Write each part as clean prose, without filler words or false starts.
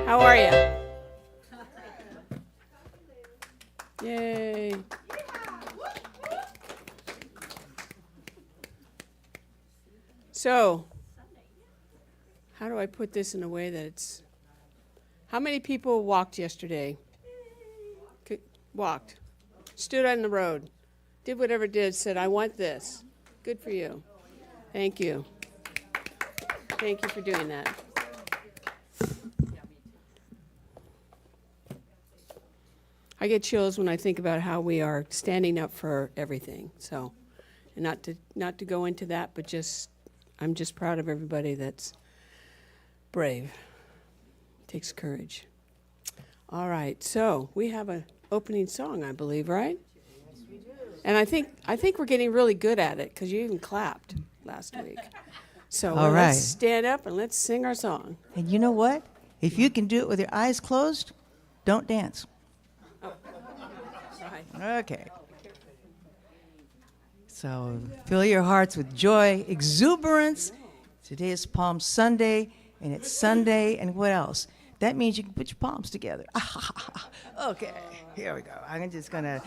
How are you? Yay. So, how do I put this in a way that it's... How many people walked yesterday? Walked. Stood on the road. Did whatever it did, said, I want this. Good for you. Thank you. Thank you for doing that. I get chills when I think about how we are standing up for everything. So, and not to go into that, but I'm just proud of everybody that's brave. It takes courage. All right, so we have an opening song, I believe, right? Yes, we do. And I think we're getting really good at it because you even clapped last week. So All right. Let's stand up and let's sing our song. And you know what? If you can do it with your eyes closed, don't dance. Right. Okay. So fill your hearts with joy, exuberance. Today is Palm Sunday, and it's Sunday, and what else? That means you can put your palms together. Okay, here we go. I'm just gonna...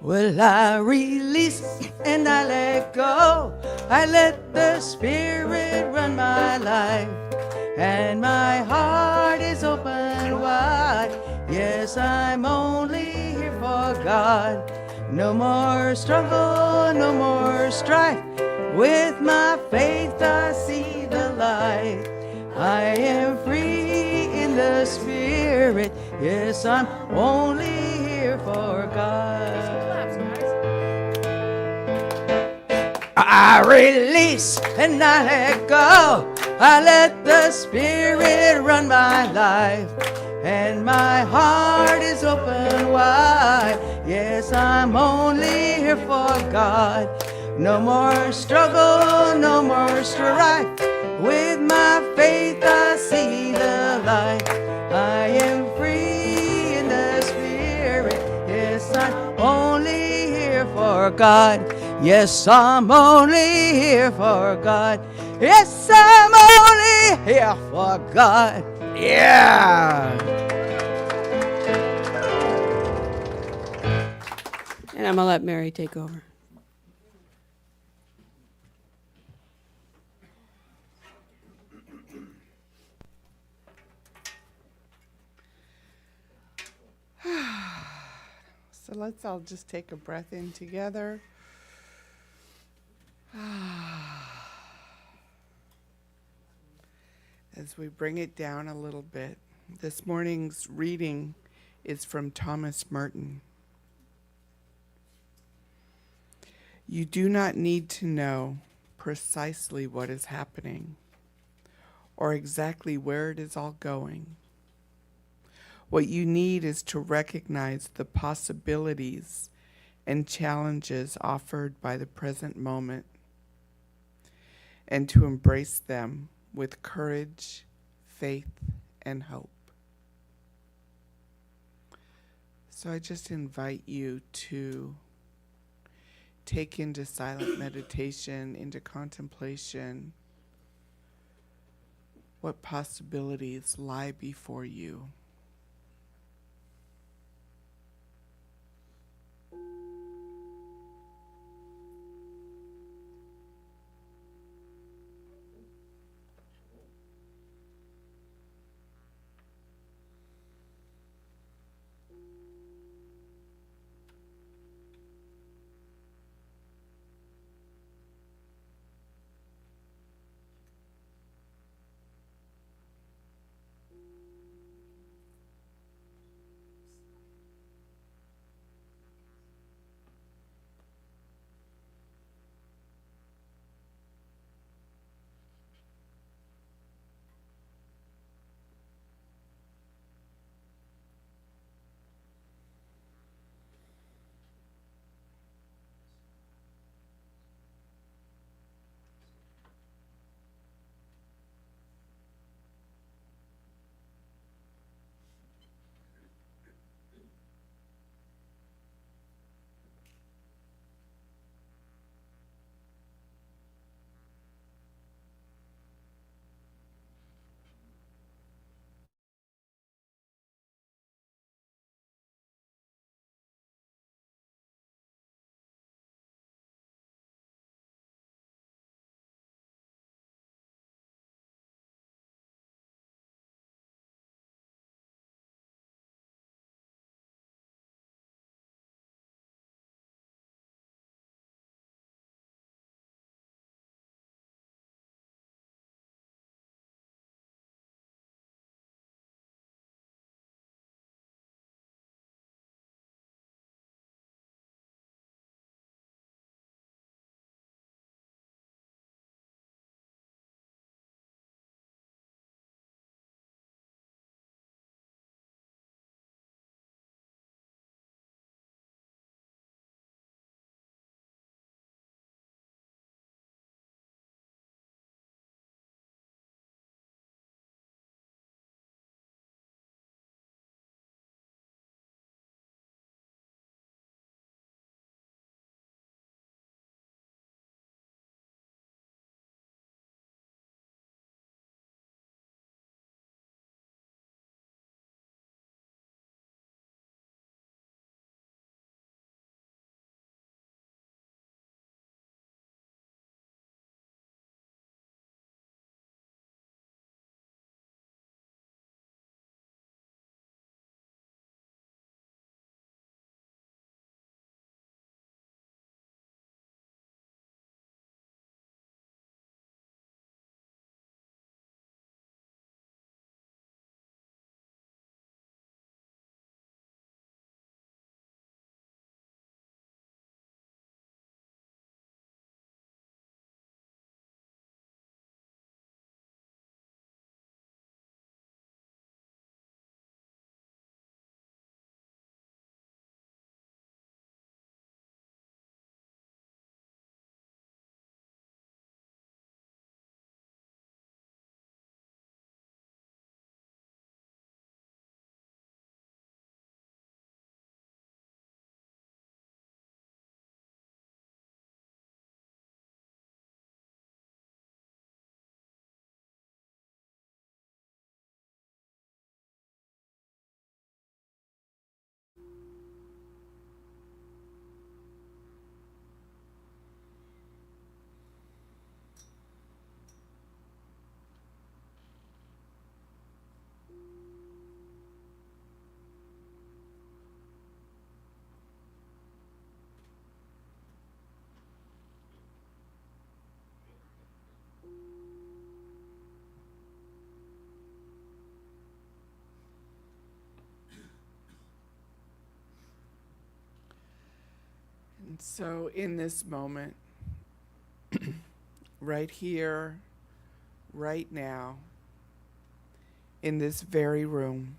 Well, I release and I let go. I let the Spirit run my life. And my heart is open wide. Yes, I'm only here for God. No more struggle, no more strife. With my faith I see the light. I am free in the Spirit. Yes, I'm only here for God. I release and I let go. I let the Spirit run my life, and my heart is open wide. Yes, I'm only here for God. No more struggle, no more strife. With my faith I see the light. I am free in the Spirit. Yes, I'm only here for God. Yes, I'm only here for God. Yes, I'm only here for God. Yeah. And I'm going to let Mary take over. So let's all just take a breath in together. As we bring it down a little bit, this morning's reading is from Thomas Merton. You do not need to know precisely what is happening or exactly where it is all going. What you need is to recognize the possibilities and challenges offered by the present moment, and to embrace them with courage, faith, and hope. So I just invite you to take into silent meditation, into contemplation, what possibilities lie before you. So, in this moment, right here, right now, in this very room,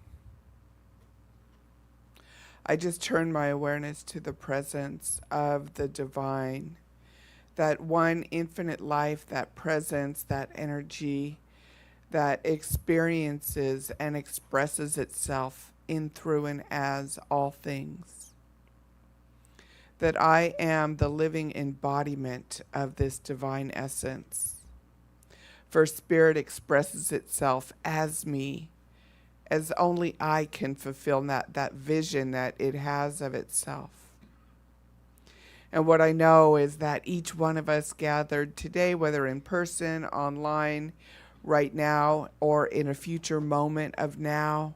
I just turn my awareness to the presence of the divine, that one infinite life, that presence, that energy that experiences and expresses itself in, through, and as all things. That I am the living embodiment of this divine essence. For Spirit expresses itself as me, as only I can fulfill that vision that it has of itself. And what I know is that each one of us gathered today, whether in person, online, right now, or in a future moment of now,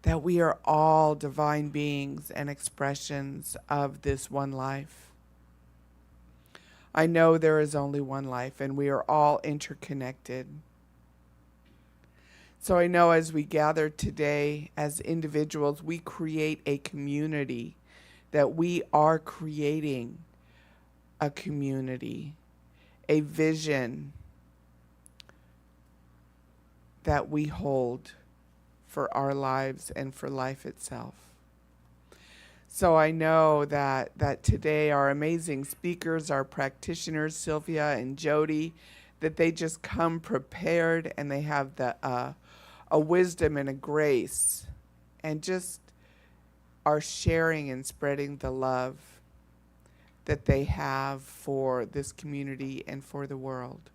that we are all divine beings and expressions of this one life. I know there is only one life, and we are all interconnected. So I know as we gather today as individuals, we create a community, that we are creating a community, a vision that we hold for our lives and for life itself. So I know that today our amazing speakers, our practitioners, Sylvia and Jody, that they just come prepared, and they have a wisdom and a grace, and just are sharing and spreading the love that they have for this community and for the world.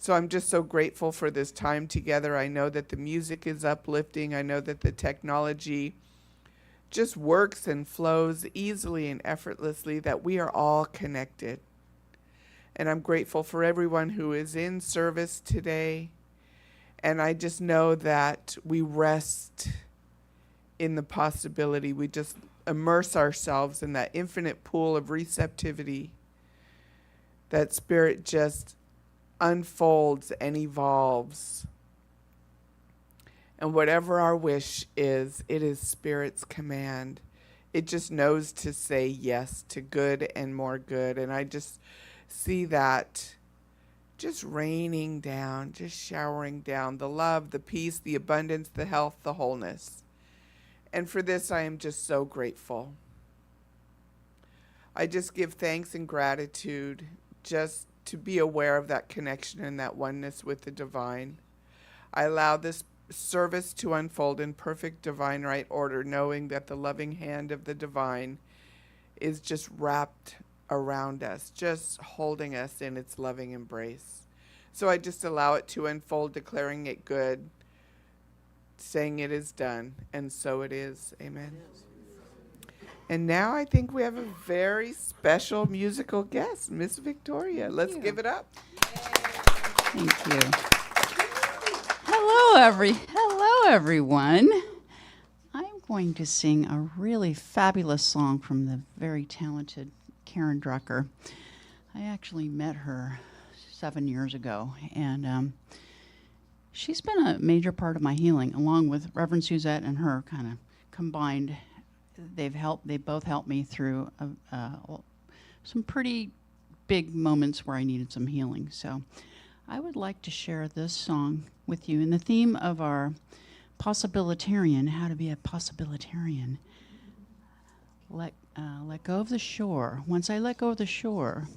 So I'm just so grateful for this time together. I know that the music is uplifting. I know that the technology just works and flows easily and effortlessly, that we are all connected. And I'm grateful for everyone who is in service today. And I just know that we rest in the possibility. We just immerse ourselves in that infinite pool of receptivity, that Spirit just unfolds and evolves. And whatever our wish is, it is Spirit's command. It just knows to say yes to good and more good. And I just see that just raining down, just showering down the love, the peace, the abundance, the health, the wholeness. And for this, I am just so grateful. I just give thanks and gratitude just to be aware of that connection and that oneness with the divine. I allow this service to unfold in perfect divine right order, knowing that the loving hand of the divine is just wrapped around us, just holding us in its loving embrace. So I just allow it to unfold, declaring it good, saying it is done, and so it is. Amen. And now I think we have a very special musical guest, Miss Victoria. Let's give it up. Thank you. Hello, everyone. I'm going to sing a really fabulous song from the very talented Karen Drucker. I actually met her 7 years ago, and she's been a major part of my healing, along with Reverend Suzette and her kind of combined. They both helped me through some pretty big moments where I needed some healing. So I would like to share this song with you in the theme of our Possibilitarian, how to be a Possibilitarian. Let go of the shore. Once I let go of the shore,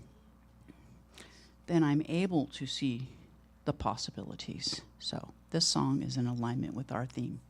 then I'm able to see the possibilities. So this song is in alignment with our theme.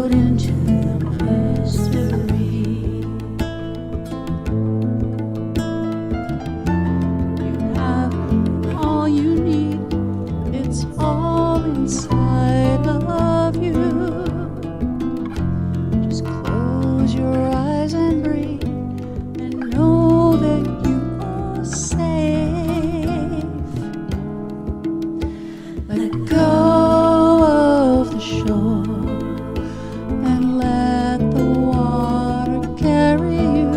float into the mystery. You have all you need, it's all inside of you. Just close your eyes and breathe and know that you are safe. Let go of the shore and let the water carry you.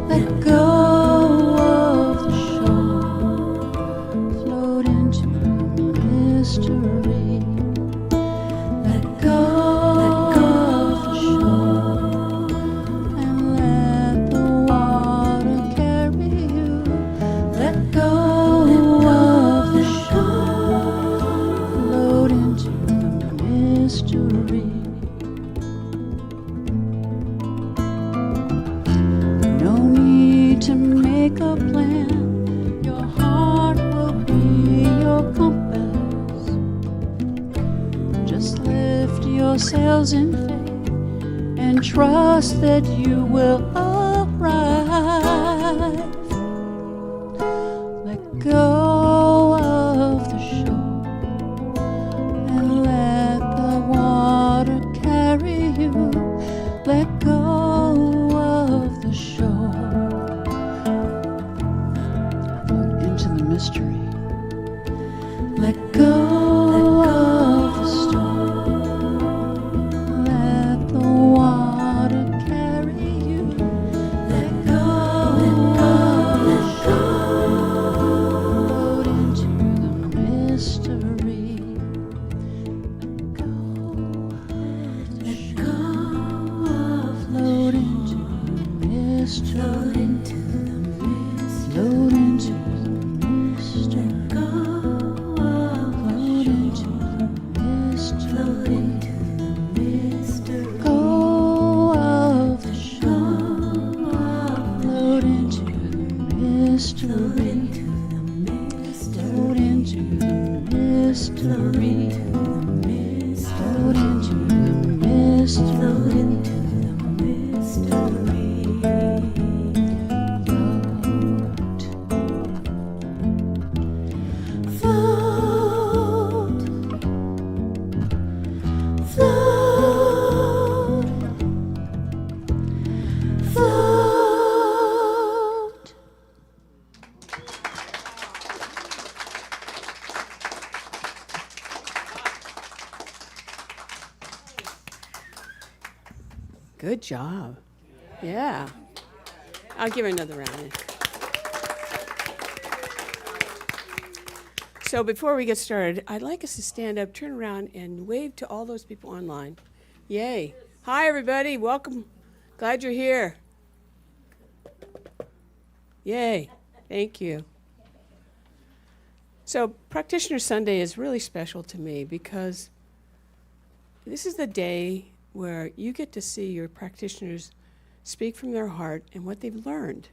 Let go of the shore, float into the mystery. Let go of the shore and let the water carry you. Let go of the shore, float into the mystery. No need to make a plan, your heart will be your compass. Just lift your sails in faith and trust that you will arrive. Let go of the shore and let the water carry you. Let go of the shore, float into the mystery. Let go of the storm, let the water carry you. Let go of the shore, float into the mystery. Let go of the float into the mystery. Float into the mystery. Float into the mystery. Go of the shore. Float into the mystery. Float into the mystery. Float into the mystery. Float, float, float. Good job. Yeah. I'll give her another round. So before we get started, I'd like us to stand up, turn around, and wave to all those people online. Yay. Hi, everybody. Welcome. Glad you're here. Yay. Thank you. So Practitioner Sunday is really special to me because this is the day where you get to see your practitioners speak from their heart and what they've learned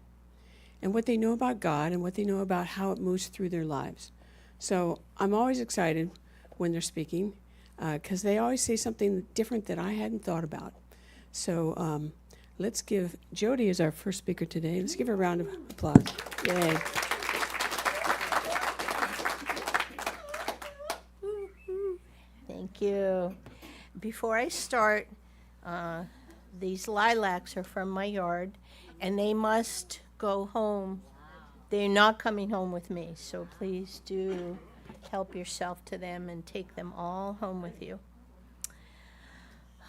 and what they know about God and what they know about how it moves through their lives. So I'm always excited when they're speaking because they always say something different that I hadn't thought about. So let's give Jody as our first speaker today. Let's give her a round of applause. Yay. Thank you. Before I start, these lilacs are from my yard, and they must go home. They're not coming home with me, so please do help yourself to them and take them all home with you.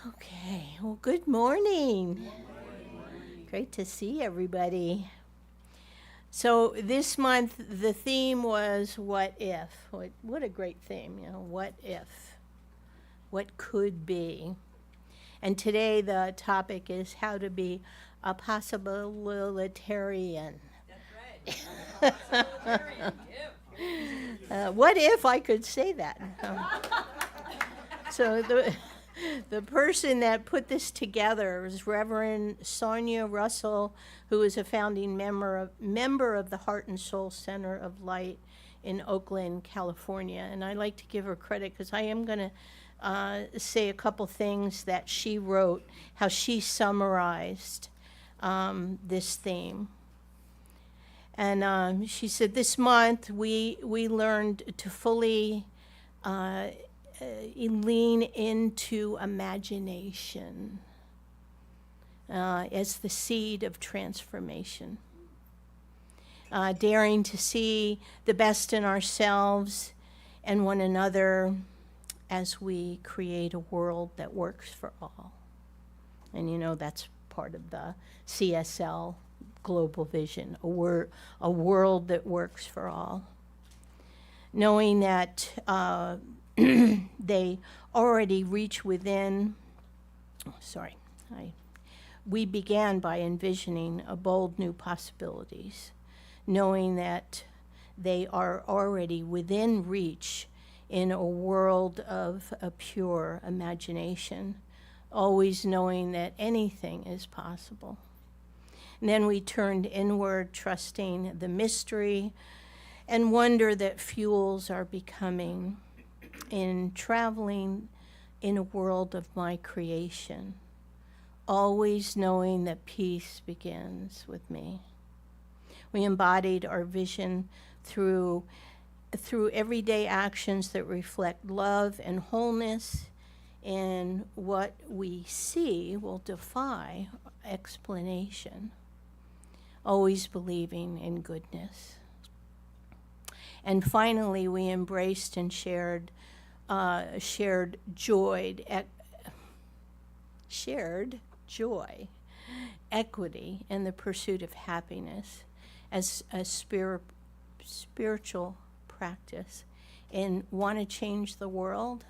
Okay, well, good morning. Great to see everybody. So this month, the theme was what if. What a great theme, you know, what if. What could be. And today the topic is how to be a possibilitarian. That's right. What if I could say that? So the person that put this together was Reverend Sonia Russell, who is a founding member of the Heart and Soul Center of Light in Oakland, California. And I like to give her credit because I am going to say a couple things that she wrote, how she summarized this theme. And she said, this month we learned to fully lean into imagination as the seed of transformation. Daring to see the best in ourselves and one another as we create a world that works for all. And you know, that's part of the CSL global vision, a world that works for all. Knowing that they already reach within, we began by envisioning a bold new possibilities, knowing that they are already within reach in a world of a pure imagination, always knowing that anything is possible. And then we turned inward, trusting the mystery and wonder that fuels are becoming in traveling in a world of my creation, always knowing that peace begins with me. We embodied our vision through everyday actions that reflect love and wholeness, and what we see will defy explanation, always believing in goodness. And finally, we embraced and shared joy, equity, and the pursuit of happiness as a spiritual practice. And want to change the world?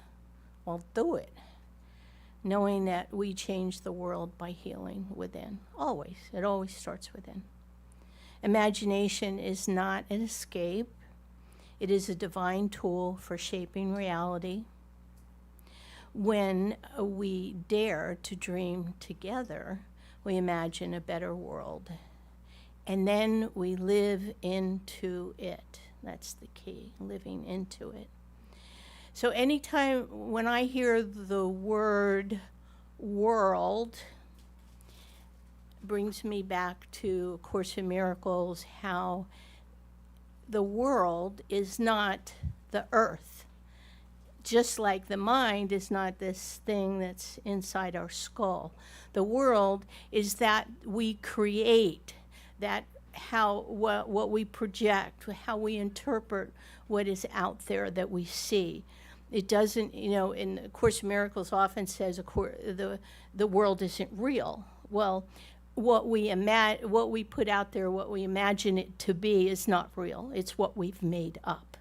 Well, do it. Knowing that we change the world by healing within. Always. It always starts within. Imagination is not an escape. It is a divine tool for shaping reality. When we dare to dream together, we imagine a better world. And then we live into it. That's the key, living into it. So anytime when I hear the word world, brings me back to A Course in Miracles, how the world is not the earth. Just like the mind is not this thing that's inside our skull. The world is that we create, that what we project, how we interpret what is out there that we see. It doesn't, in A Course in Miracles often says the world isn't real. Well, what we put out there, what we imagine it to be, is not real. It's what we've made up.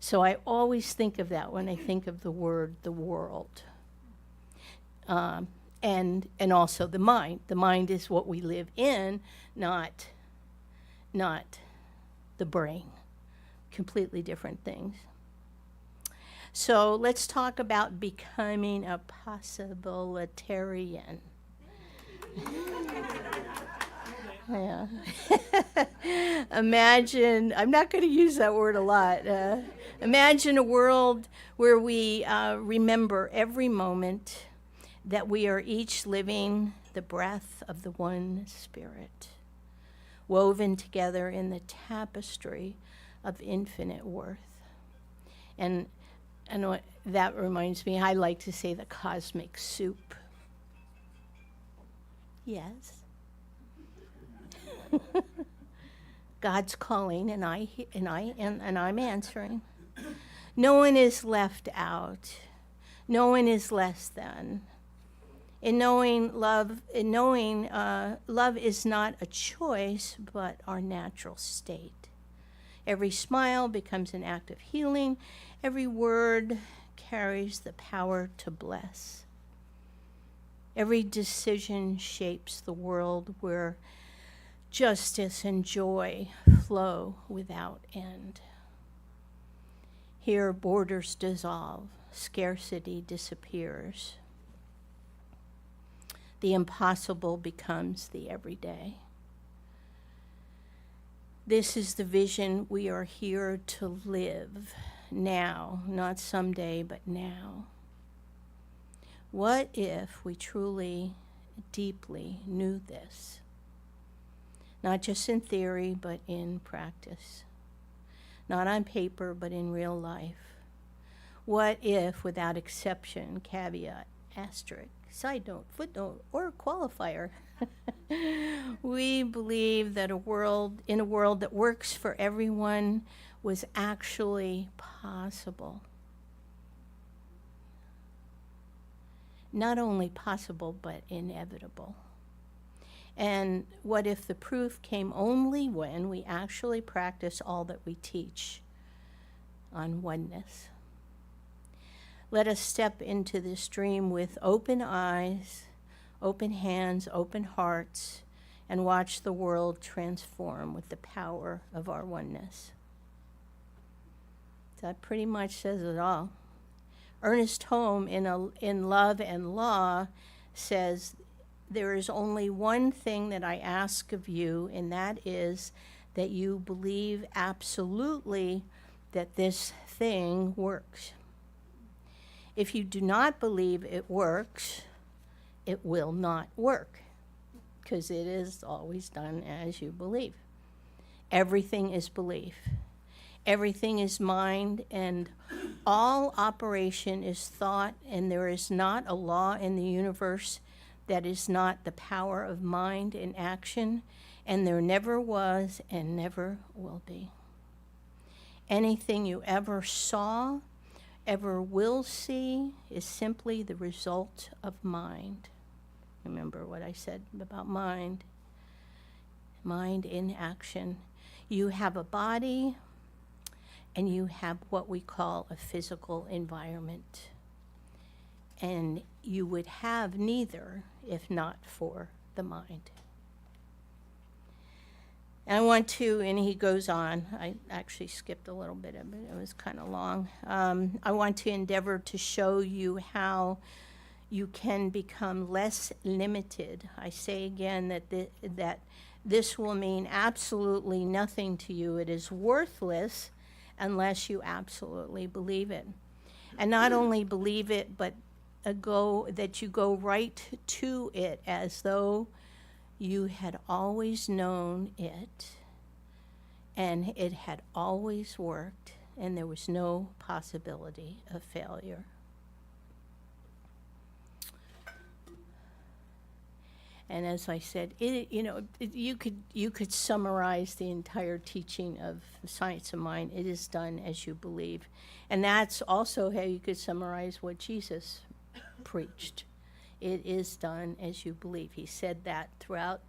So I always think of that when I think of the word, the world. And also the mind. The mind is what we live in, not the brain. Completely different things. So let's talk about becoming a possibilitarian. Yeah. Imagine, I'm not going to use that word a lot. Imagine a world where we remember every moment that we are each living the breath of the one Spirit, woven together in the tapestry of infinite worth. And what that reminds me, I like to say the cosmic soup. Yes. God's calling, and I'm answering. No one is left out. No one is less than. In knowing love is not a choice, but our natural state. Every smile becomes an act of healing. Every word carries the power to bless. Every decision shapes the world where justice and joy flow without end. Here, borders dissolve, scarcity disappears. The impossible becomes the everyday. This is the vision we are here to live now, not someday, but now. What if we truly, deeply knew this? Not just in theory, but in practice. Not on paper, but in real life. What if, without exception, caveat, asterisk, side note, footnote, or qualifier, we believe that in a world that works for everyone was actually possible? Not only possible, but inevitable. And what if the proof came only when we actually practice all that we teach on oneness? Let us step into this dream with open eyes, open hands, open hearts, and watch the world transform with the power of our oneness. That pretty much says it all. Ernest Holm in Love and Law says, there is only one thing that I ask of you, and that is that you believe absolutely that this thing works. If you do not believe it works, it will not work, because it is always done as you believe. Everything is belief. Everything is mind, and all operation is thought, and there is not a law in the universe that is not the power of mind in action, and there never was and never will be. Anything you ever saw, ever will see, is simply the result of mind. Remember what I said about mind. Mind in action. You have a body, and you have what we call a physical environment. And you would have neither if not for the mind. And I want to, and he goes on, I actually skipped a little bit of it, it was kind of long. I want to endeavor to show you how you can become less limited. I say again that this will mean absolutely nothing to you. It is worthless unless you absolutely believe it. And not only believe it, but that you go right to it as though you had always known it, and it had always worked, and there was no possibility of failure. And as I said, you could summarize the entire teaching of the science of mind. It is done as you believe. And that's also how you could summarize what Jesus preached. It is done as you believe. He said that throughout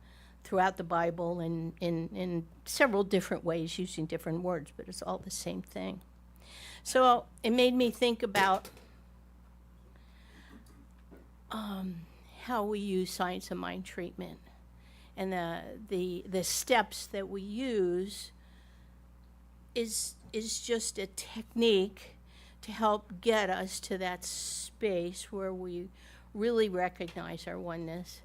the Bible in several different ways, using different words, but it's all the same thing. So it made me think about how we use science of mind treatment, and the steps that we use is just a technique to help get us to that space where we really recognize our oneness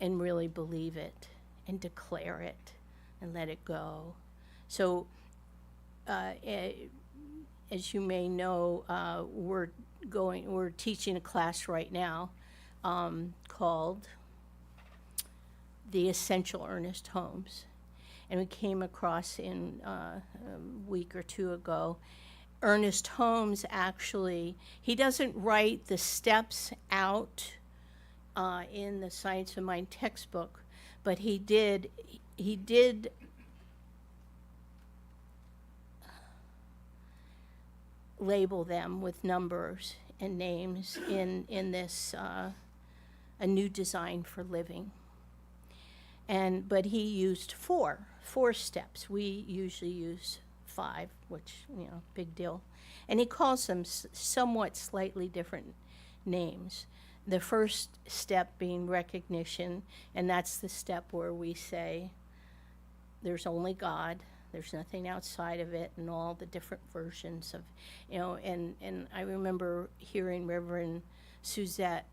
and really believe it and declare it and let it go. So as you may know, we're teaching a class right now called The Essential Ernest Holmes. And we came across a week or two ago, Ernest Holmes actually, he doesn't write the steps out in the Science of Mind textbook, but he did label them with numbers and names in this A New Design for Living. But he used four steps. We usually use 5, which, big deal. And he calls them somewhat slightly different names. The first step being recognition, and that's the step where we say there's only God, there's nothing outside of it, and all the different versions of, and I remember hearing Reverend Suzette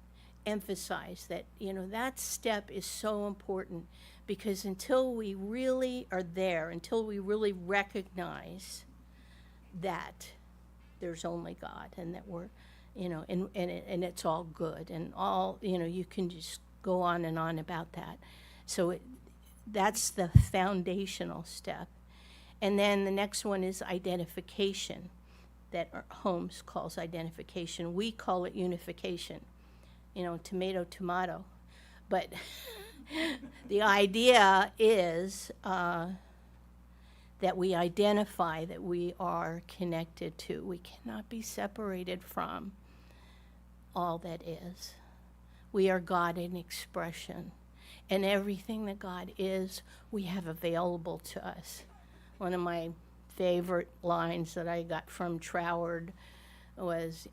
emphasize that, that step is so important, because until we really are there, until we really recognize that there's only God and that we're, and it's all good, and all, you can just go on and on about that. So that's the foundational step. And then the next one is identification, that Holmes calls identification. We call it unification, tomato, tomato. But the idea is that we identify that we are connected to. We cannot be separated from all that is. We are God in expression. And everything that God is, we have available to us. One of my favorite lines that I got from Troward was,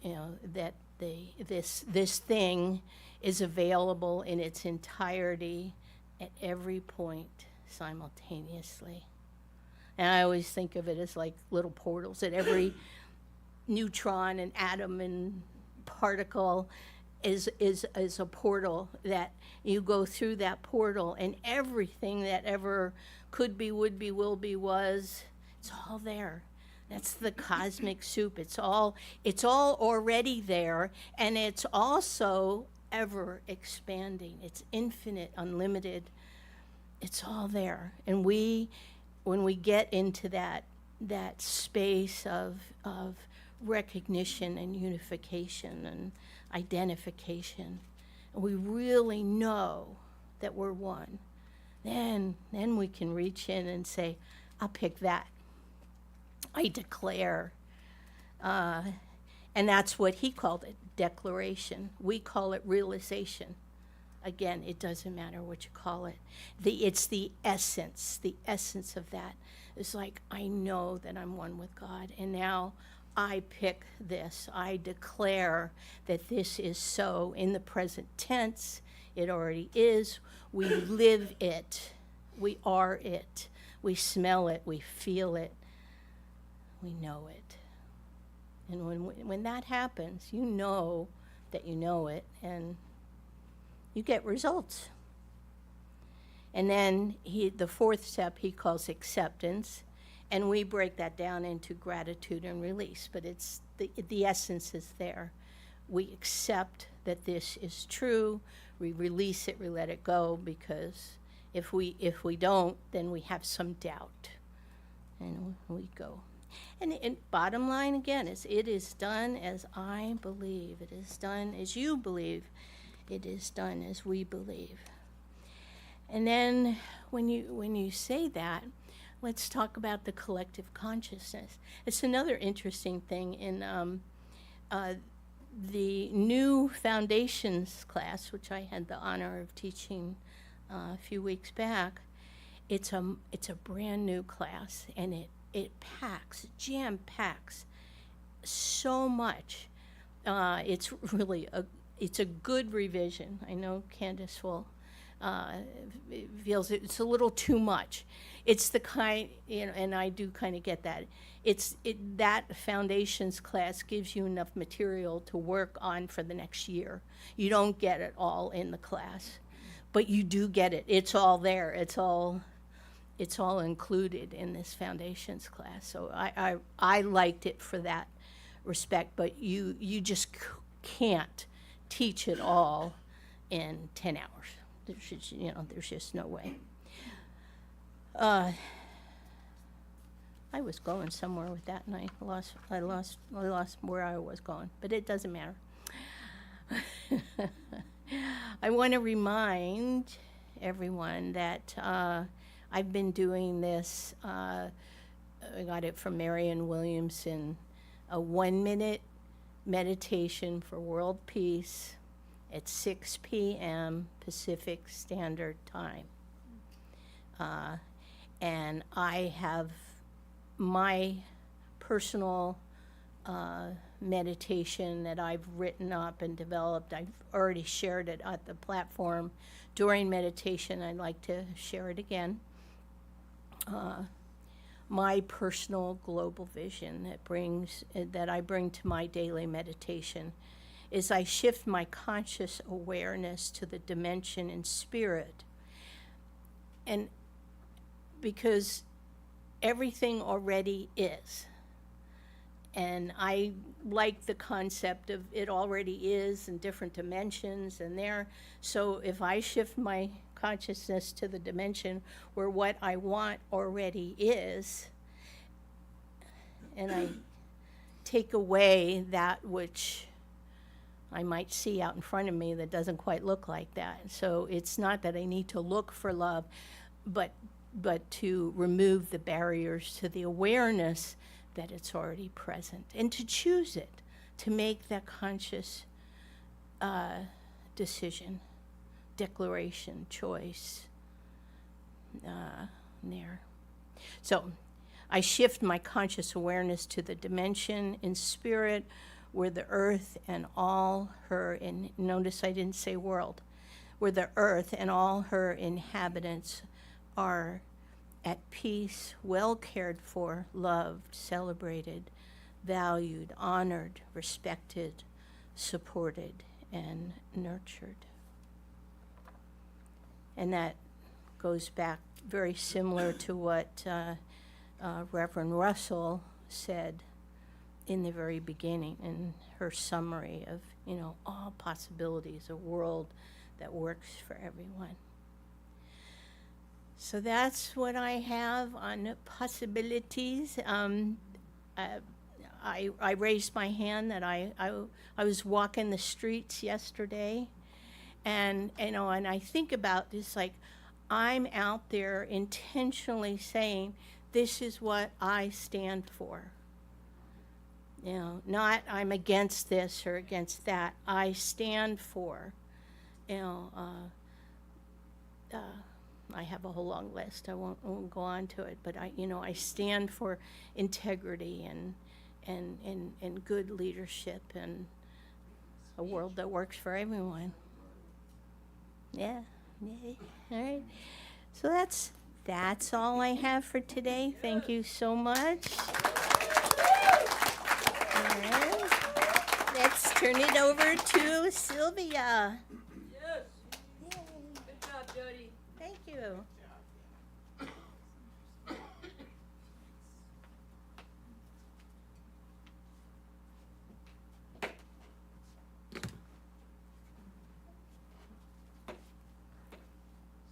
that this thing is available in its entirety at every point simultaneously. And I always think of it as like little portals, that every neutron and atom and particle is a portal, that you go through that portal, and everything that ever could be, would be, will be, was, it's all there. That's the cosmic soup. It's all already there, and it's also ever expanding. It's infinite, unlimited. It's all there. And when we get into that space of recognition and unification and identification, and we really know that we're one, then we can reach in and say, I'll pick that. I declare. And that's what he called it, declaration. We call it realization. Again, it doesn't matter what you call it. It's the essence of that. It's like, I know that I'm one with God, and now I pick this. I declare that this is so. In the present tense, it already is. We live it. We are it. We smell it. We feel it. We know it. And when that happens, you know that you know it, and you get results. And then the fourth step he calls acceptance, and we break that down into gratitude and release, but it's the essence is there. We accept that this is true, we release it, we let it go, because if we don't, then we have some doubt, and we go. And bottom line again is, it is done as I believe, it is done as you believe, it is done as we believe. And then when you say that, let's talk about the collective consciousness. It's another interesting thing in the new foundations class, which I had the honor of teaching a few weeks back. It's a brand new class, and it jam packs so much. It's really it's a good revision. I know Candace will feels it's a little too much. It's the kind, and I do kind of get that. That foundations class gives you enough material to work on for the next year. You don't get it all in the class, but you do get it. It's all there. It's all included in this foundations class. So I liked it for that respect, but you just can't teach it all in 10 hours. There's just no way. I was going somewhere with that, and I lost where I was going, but it doesn't matter. I want to remind everyone that I've been doing this. I got it from Marianne Williamson, a 1-minute meditation for world peace at 6 p.m. Pacific Standard Time. And I have my personal meditation that I've written up and developed. I've already shared it at the platform during meditation. I'd like to share it again. My personal global vision that I bring to my daily meditation is I shift my conscious awareness to the dimension in spirit. And because everything already is. And I like the concept of it already is in different dimensions and there. So if I shift my consciousness to the dimension where what I want already is, and I take away that which I might see out in front of me that doesn't quite look like that. So it's not that I need to look for love, but to remove the barriers to the awareness that it's already present, and to choose it, to make that conscious decision, declaration, choice there. So I shift my conscious awareness to the dimension in spirit where the earth and all her, and notice I didn't say world, where the earth and all her inhabitants are at peace, well cared for, loved, celebrated, valued, honored, respected, supported, and nurtured. And that goes back very similar to what Reverend Russell said in the very beginning in her summary of, all possibilities, a world that works for everyone. So that's what I have on possibilities. I raised my hand that I was walking the streets yesterday, and and I think about this, like, I'm out there intentionally saying, this is what I stand for. Not I'm against this or against that. I stand for, I have a whole long list. I won't go on to it, but I stand for integrity and good leadership and a world that works for everyone. Yeah. All right. So that's all I have for today. Thank you so much. All right. Let's turn it over to Sylvia. Yes. Good job, Jody. Thank you.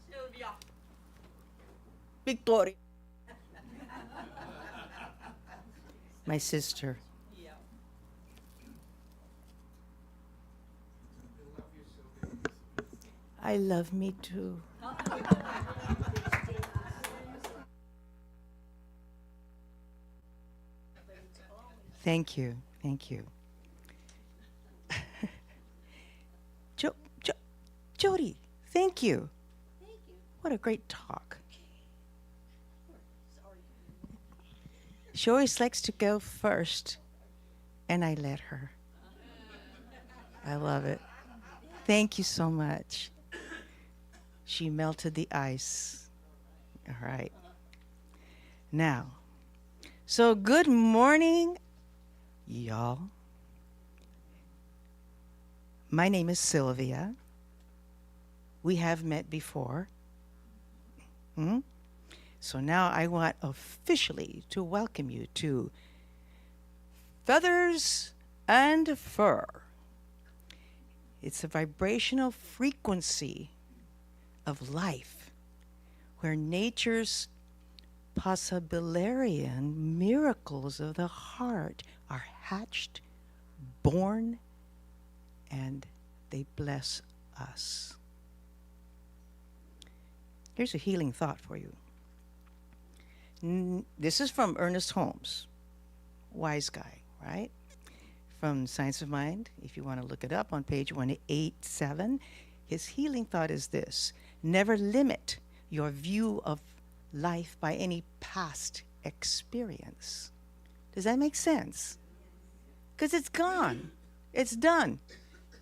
Sylvia. Victoria. My sister. Yeah. I love me too. Thank you. Thank you. Jody, thank you. Thank you. What a great talk. She always likes to go first, and I let her. I love it. Thank you so much. She melted the ice. All right. Now, so good morning, y'all. My name is Sylvia. We have met before. So now I want officially to welcome you to Feathers and Fur. It's a vibrational frequency of life where nature's Possibilarian miracles of the heart are hatched, born, and they bless us. Here's a healing thought for you. This is from Ernest Holmes, wise guy, right? From Science of Mind, if you want to look it up, on page 187. His healing thought is this: never limit your view of life by any past experience. Does that make sense? Because it's gone. It's done.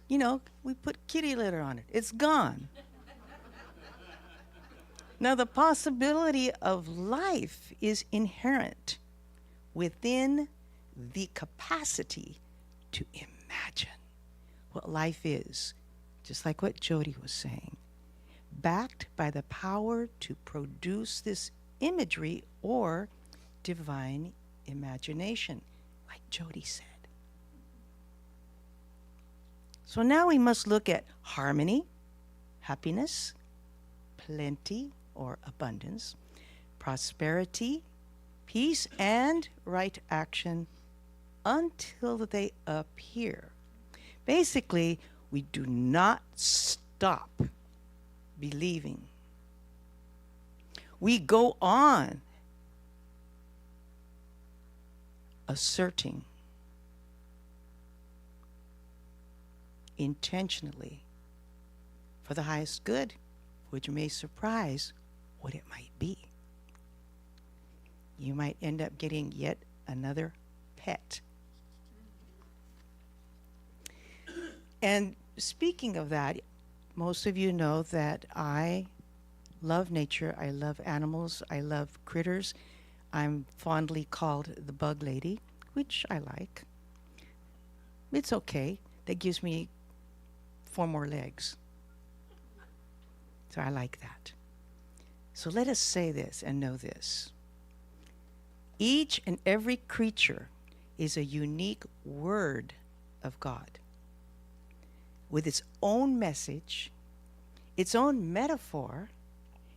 We put kitty litter on it. It's gone. Now, the possibility of life is inherent within the capacity to imagine what life is, just like what Jody was saying, backed by the power to produce this imagery or divine imagination. like Jody said. So now we must look at harmony, happiness, plenty or abundance, prosperity, peace, and right action until they appear. Basically, we do not stop believing. We go on asserting intentionally for the highest good, which may surprise what it might be. You might end up getting yet another pet. And speaking of that, most of you know that I love nature. I love animals. I love critters. I'm fondly called the bug lady, which I like. It's okay. That gives me 4 more legs. So I like that. So let us say this and know this. Each and every creature is a unique word of God with its own message, its own metaphor,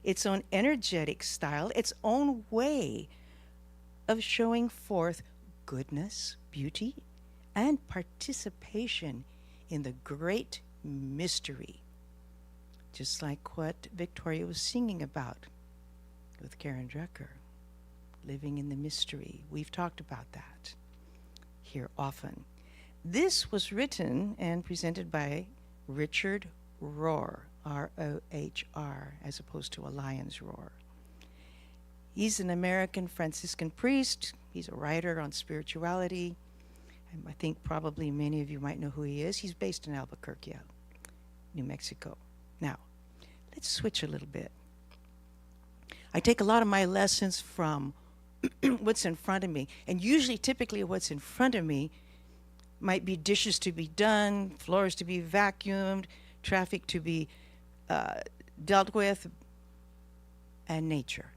its own energetic style, its own way of showing forth goodness, beauty, and participation in the great mystery. Just like what Victoria was singing about with Karen Drucker, living in the mystery. We've talked about that here often. This was written and presented by Richard Rohr, R-O-H-R, as opposed to a lion's roar. He's an American Franciscan priest. He's a writer on spirituality. And I think probably many of you might know who he is. He's based in Albuquerque, New Mexico. Now, let's switch a little bit. I take a lot of my lessons from what's in front of me. And usually, typically, what's in front of me might be dishes to be done, floors to be vacuumed, traffic to be dealt with, and nature.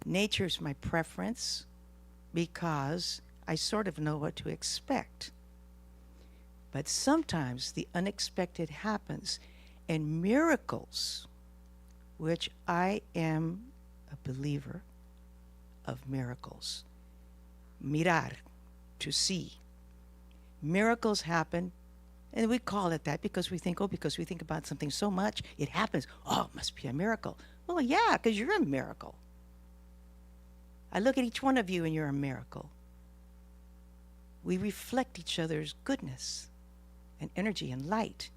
Nature is my preference because I sort of know what to expect. But sometimes the unexpected happens, and miracles, which I am a believer of miracles. Mirar, to see. Miracles happen, and we call it that because we think, because we think about something so much, it happens. Oh, it must be a miracle. Well, yeah, because you're a miracle. I look at each one of you and you're a miracle. We reflect each other's goodness and energy and light.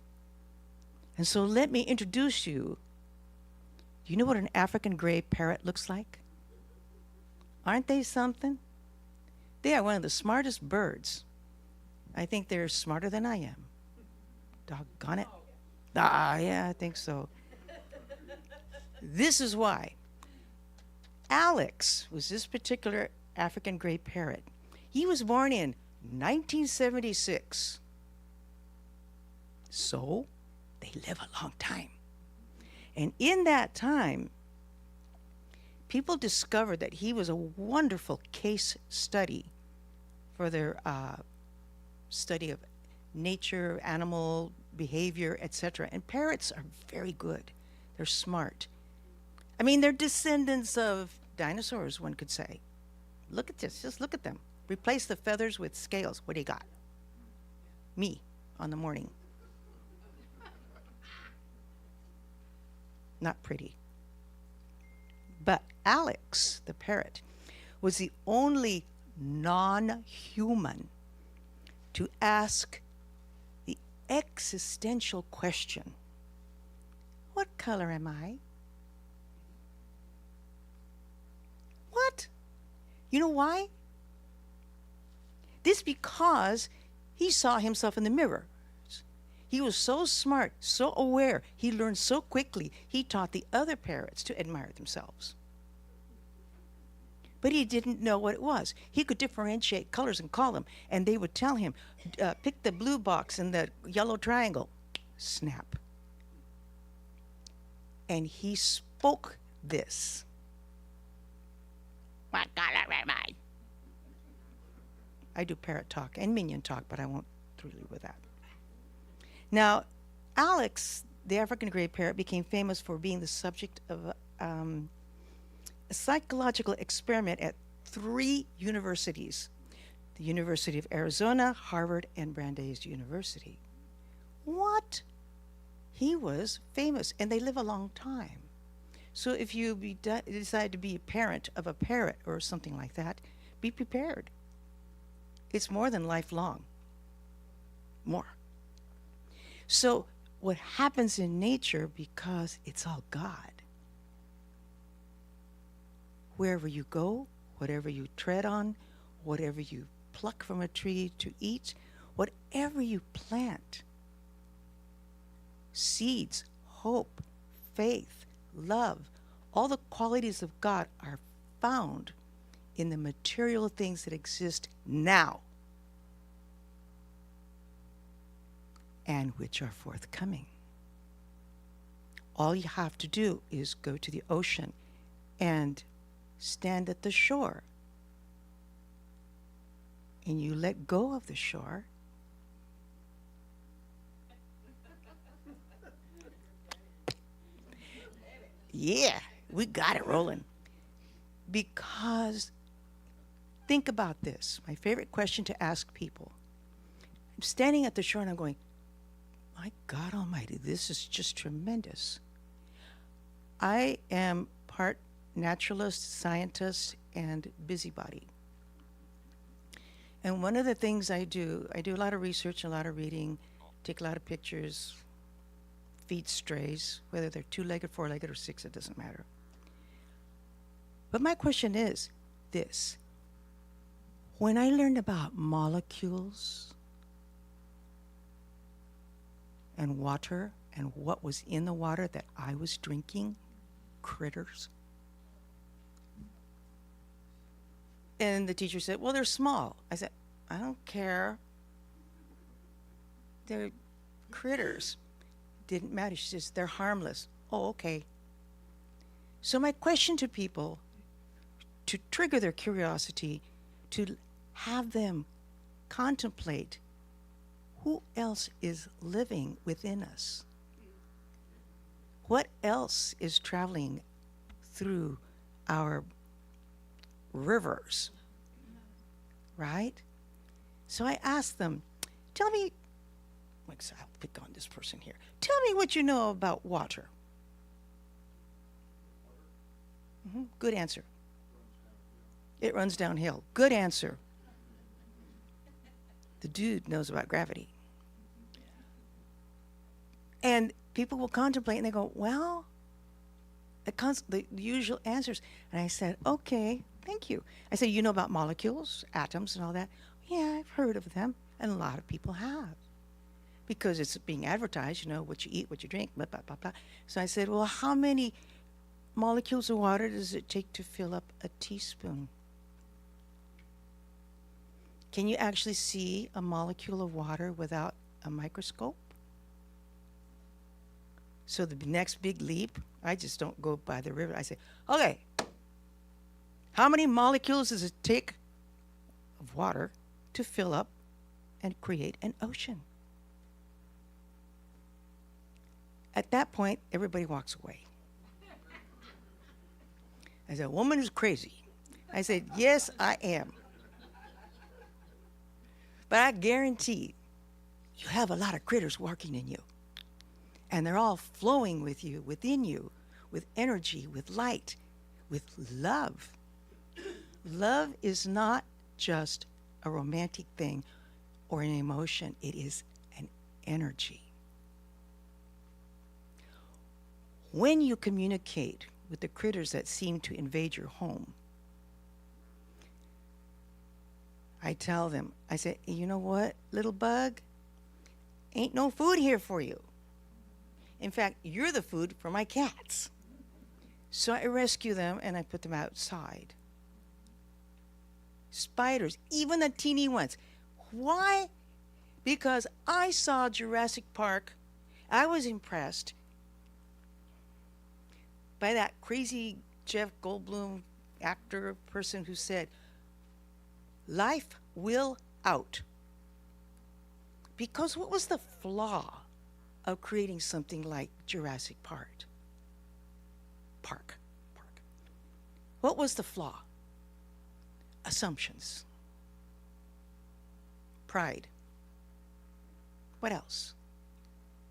And so let me introduce you. Do you know what an African gray parrot looks like? Aren't they something? They are one of the smartest birds. I think they're smarter than I am. Doggone it. Yeah, I think so. This is why. Alex was this particular African gray parrot. He was born in 1976. So, they live a long time. And in that time, people discovered that he was a wonderful case study for their study of nature, animal behavior, etc. And parrots are very good. They're smart. I mean, they're descendants of dinosaurs, one could say. Look at this. Just look at them. Replace the feathers with scales. What do you got? Me on the morning. Not pretty. But Alex, the parrot, was the only non-human to ask the existential question, what color am I? What? You know why? This because he saw himself in the mirror. He was so smart, so aware, he learned so quickly, he taught the other parrots to admire themselves. But he didn't know what it was. He could differentiate colors and call them, and they would tell him, pick the blue box and the yellow triangle. Snap. And he spoke this. What color am I? I do parrot talk and minion talk, but I won't thrill you with that. Now, Alex, the African gray parrot, became famous for being the subject of a psychological experiment at 3 universities: the University of Arizona, Harvard, and Brandeis University. What? He was famous, and they live a long time. So if you decide to be a parent of a parrot or something like that, be prepared. It's more than lifelong. More. So what happens in nature, because it's all God, wherever you go, whatever you tread on, whatever you pluck from a tree to eat, whatever you plant, seeds, hope, faith, love, all the qualities of God are found in the material things that exist now and which are forthcoming. All you have to do is go to the ocean and stand at the shore, and you let go of the shore, yeah, we got it rolling. Because think about this. My favorite question to ask people. I'm standing at the shore and I'm going, my God Almighty, this is just tremendous. I am part naturalist, scientist, and busybody. And one of the things I do a lot of research, a lot of reading, take a lot of pictures, feed strays, whether they're 2-legged, 4-legged, or 6, it doesn't matter. But my question is this. When I learned about molecules and water and what was in the water that I was drinking, critters, and the teacher said, well, they're small. I said, I don't care. They're critters. Didn't matter. She says, they're harmless. Oh, okay. So my question to people, to trigger their curiosity, to have them contemplate who else is living within us? What else is traveling through our rivers, right? So I asked them, tell me, I'll pick on this person here. Tell me what you know about water. Good answer. It runs downhill. Good answer. The dude knows about gravity. And people will contemplate and they go, well, the usual answers. And I said, okay, thank you. I said, you know about molecules, atoms, and all that? Yeah, I've heard of them. And a lot of people have. Because it's being advertised, you know, what you eat, what you drink, blah, blah, blah, blah. So I said, well, how many molecules of water does it take to fill up a teaspoon? Can you actually see a molecule of water without a microscope? So the next big leap, I just don't go by the river. I say, okay, how many molecules does it take of water to fill up and create an ocean? At that point, everybody walks away. I said, woman is crazy. I said, yes, I am. But I guarantee you have a lot of critters working in you. And they're all flowing with you, within you, with energy, with light, with love. Love is not just a romantic thing or an emotion. It is an energy. When you communicate with the critters that seem to invade your home, I tell them, I say, you know what, little bug? Ain't no food here for you. In fact, you're the food for my cats. So I rescue them and I put them outside. Spiders, even the teeny ones. Why? Because I saw Jurassic Park. I was impressed by that crazy Jeff Goldblum actor person who said, life will out. Because what was the flaw of creating something like Jurassic Park? Park. What was the flaw? Assumptions. Pride. What else?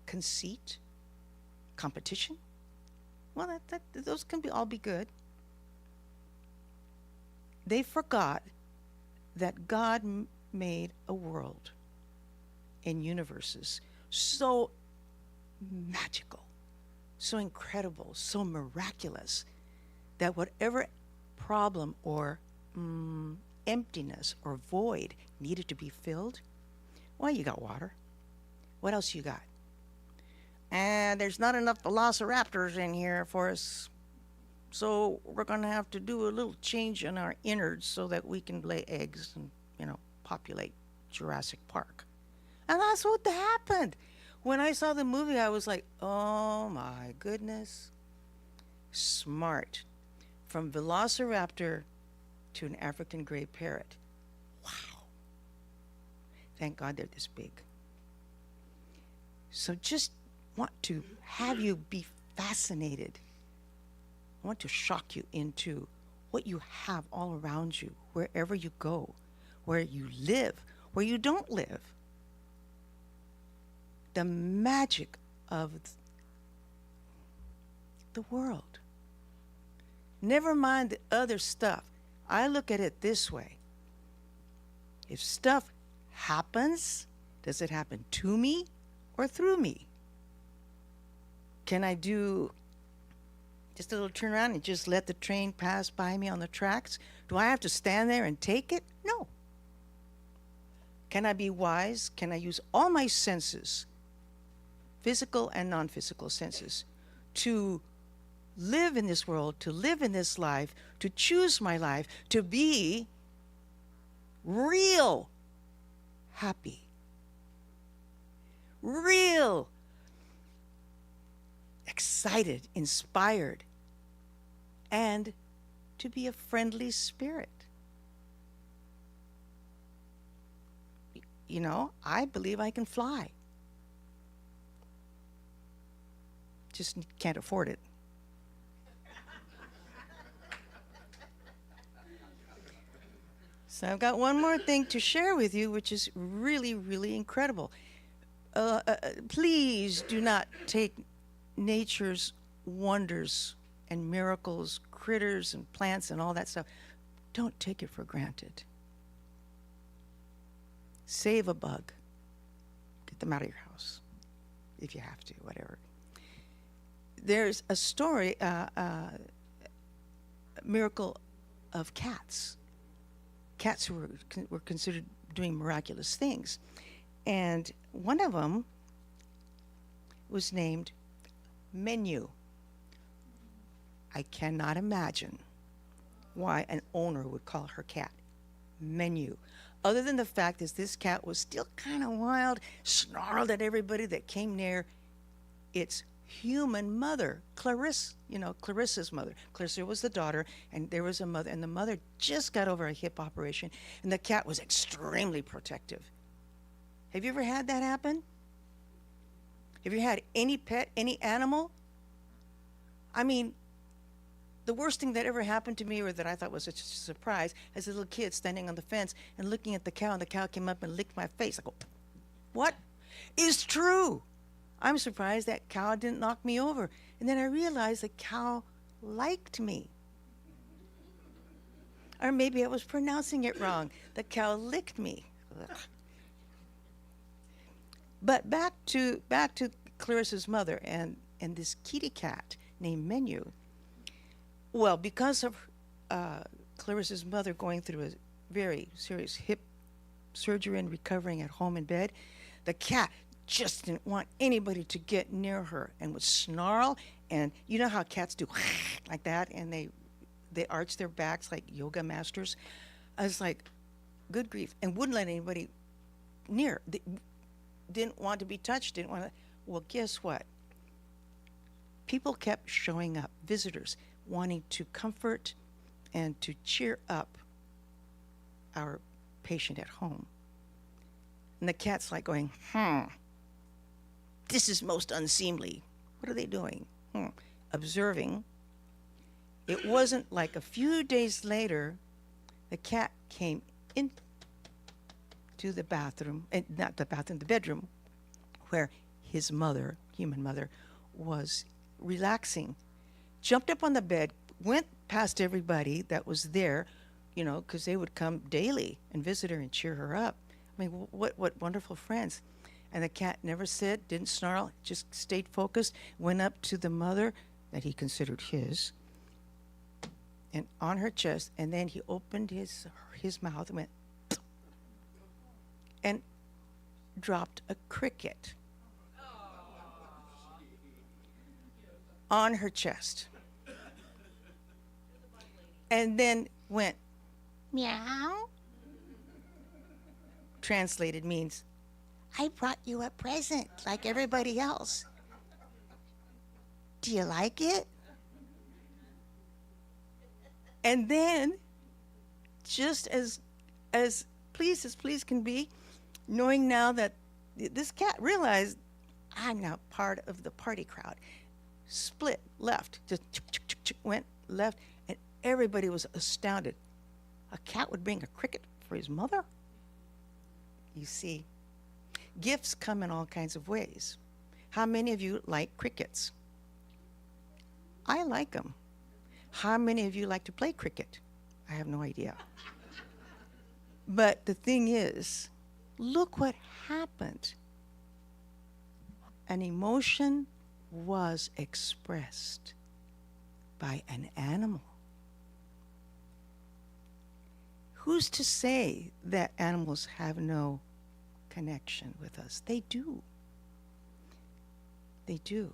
Conceit. Competition. Well, those can all be good. They forgot that God made a world and universes so magical, so incredible, so miraculous, that whatever problem or emptiness or void needed to be filled, well, you got water. What else you got? And there's not enough velociraptors in here for us, so we're going to have to do a little change in our innards so that we can lay eggs and, populate Jurassic Park. And that's what happened. When I saw the movie, I was like, oh my goodness. Smart. From velociraptor to an African gray parrot. Wow. Thank God they're this big. So just want to have you be fascinated. I want to shock you into what you have all around you, wherever you go, where you live, where you don't live. The magic of the world. Never mind the other stuff. I look at it this way. If stuff happens, does it happen to me or through me? Can I do just a little turn around and just let the train pass by me on the tracks? Do I have to stand there and take it? No. Can I be wise? Can I use all my senses, physical and non-physical senses, to live in this world, to live in this life, to choose my life, to be real happy, real excited, inspired, and to be a friendly spirit? I believe I can fly. Just can't afford it. So I've got one more thing to share with you, which is really, really incredible. Please do not take nature's wonders and miracles, critters and plants and all that stuff. Don't take it for granted. Save a bug. Get them out of your house, if you have to, whatever. There's a story, miracle of cats. Cats who were considered doing miraculous things. And one of them was named Menu. I cannot imagine why an owner would call her cat Menu. Other than the fact that this cat was still kind of wild, snarled at everybody that came near its human mother, Clarissa's mother. Clarissa was the daughter, and there was a mother, and the mother just got over a hip operation, and the cat was extremely protective. Have you ever had that happen? Have you had any pet, any animal? I mean, the worst thing that ever happened to me, or that I thought was such a surprise, as a little kid standing on the fence and looking at the cow, and the cow came up and licked my face. I go, what is true? I'm surprised that cow didn't knock me over. And then I realized the cow liked me. Or maybe I was pronouncing it wrong. The cow licked me. Ugh. But back to Clarissa's mother and this kitty cat named Menu. Well, because of Clarissa's mother going through a very serious hip surgery and recovering at home in bed, the cat just didn't want anybody to get near her and would snarl. And you know how cats do like that, and they arch their backs like yoga masters. I was like, good grief, and wouldn't let anybody near. They didn't want to be touched, didn't want to. Well, guess what? People kept showing up, visitors, wanting to comfort and to cheer up our patient at home. And the cat's like going, this is most unseemly. What are they doing? Observing. It wasn't like a few days later, the cat came in to the bathroom, and not the bathroom, the bedroom, where his mother, human mother, was relaxing. Jumped up on the bed, went past everybody that was there, you know, because they would come daily and visit her and cheer her up. I mean, what wonderful friends. And the cat never said, didn't snarl, just stayed focused, went up to the mother that he considered his, and on her chest, and then he opened his mouth and went, and dropped a cricket on her chest. And then went, meow. Translated means, I brought you a present like everybody else. Do you like it? And then, just as pleased can be, knowing now that this cat realized, I'm now part of the party crowd. Split left, just went left, and everybody was astounded. A cat would bring a cricket for his mother? You see, gifts come in all kinds of ways. How many of you like crickets? I like them. How many of you like to play cricket? I have no idea. But the thing is, look what happened. An emotion was expressed by an animal. Who's to say that animals have no connection with us? They do. They do.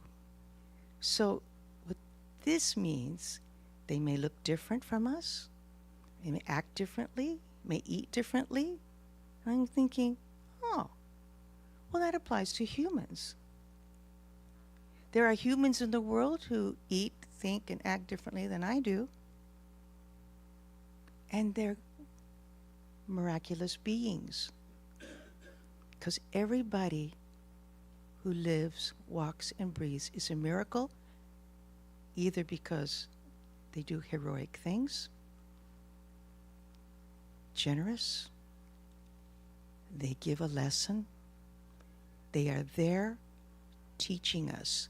So what this means, they may look different from us, they may act differently, may eat differently. And I'm thinking, oh, well, that applies to humans. There are humans in the world who eat, think, and act differently than I do. And they're miraculous beings. Because everybody who lives, walks, and breathes is a miracle, either because they do heroic things, generous, they give a lesson, they are there teaching us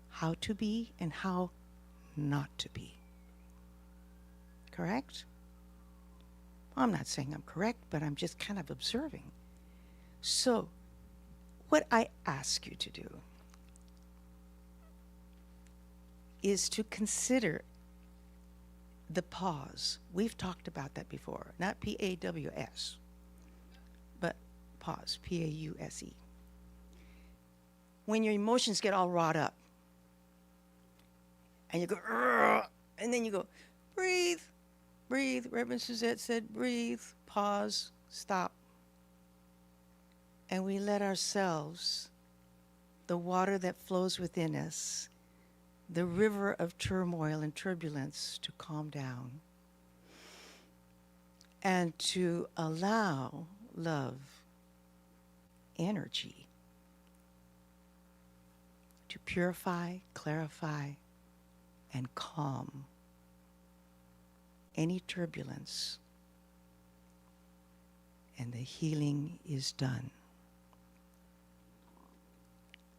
how to be and how not to be. Correct? I'm not saying I'm correct, but I'm just kind of observing. So, what I ask you to do is to consider the pause. We've talked about that before, not P-A-W-S, but pause, P-A-U-S-E. When your emotions get all wrought up, and you go, "Argh," and then you go, breathe, breathe. Reverend Suzette said, breathe, pause, stop. And we let ourselves, the water that flows within us, the river of turmoil and turbulence, to calm down and to allow love, energy, to purify, clarify, and calm any turbulence, and the healing is done.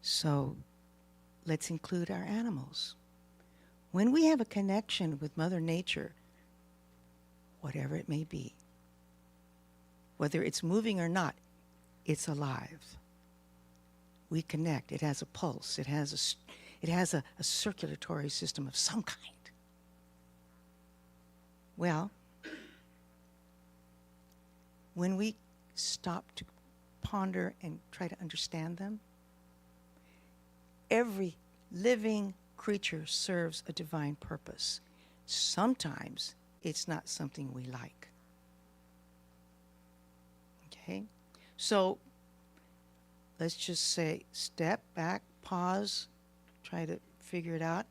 So let's include our animals. When we have a connection with Mother Nature, whatever it may be, whether it's moving or not, it's alive. We connect. It has a pulse. It has a circulatory system of some kind. Well, when we stop to ponder and try to understand them, every living creature serves a divine purpose. Sometimes it's not something we like. Okay? So let's just say step back, pause, try to figure it out.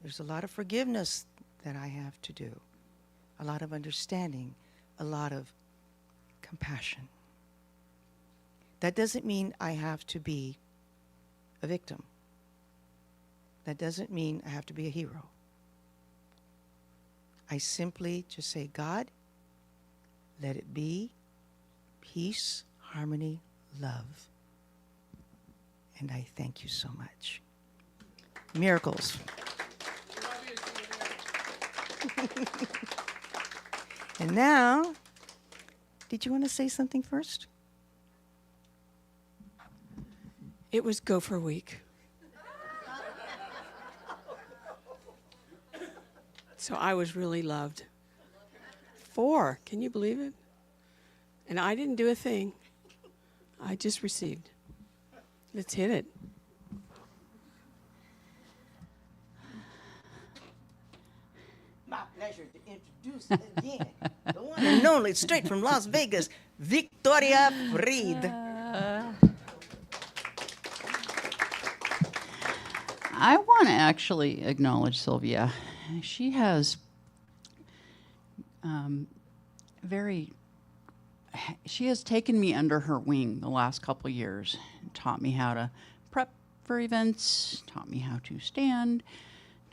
There's a lot of forgiveness that I have to do, a lot of understanding, a lot of compassion. That doesn't mean I have to be a victim. That doesn't mean I have to be a hero. I simply just say, God, let it be peace, harmony, love. And I thank you so much. Miracles. And now, did you want to say something first? It was Gopher Week. So I was really loved. 4, can you believe it? And I didn't do a thing. I just received. Let's hit it. My pleasure to introduce again the one and only, straight from Las Vegas, Victoria Fried. I want to actually acknowledge Sylvia. She has she has taken me under her wing the last couple years, taught me how to prep for events, taught me how to stand,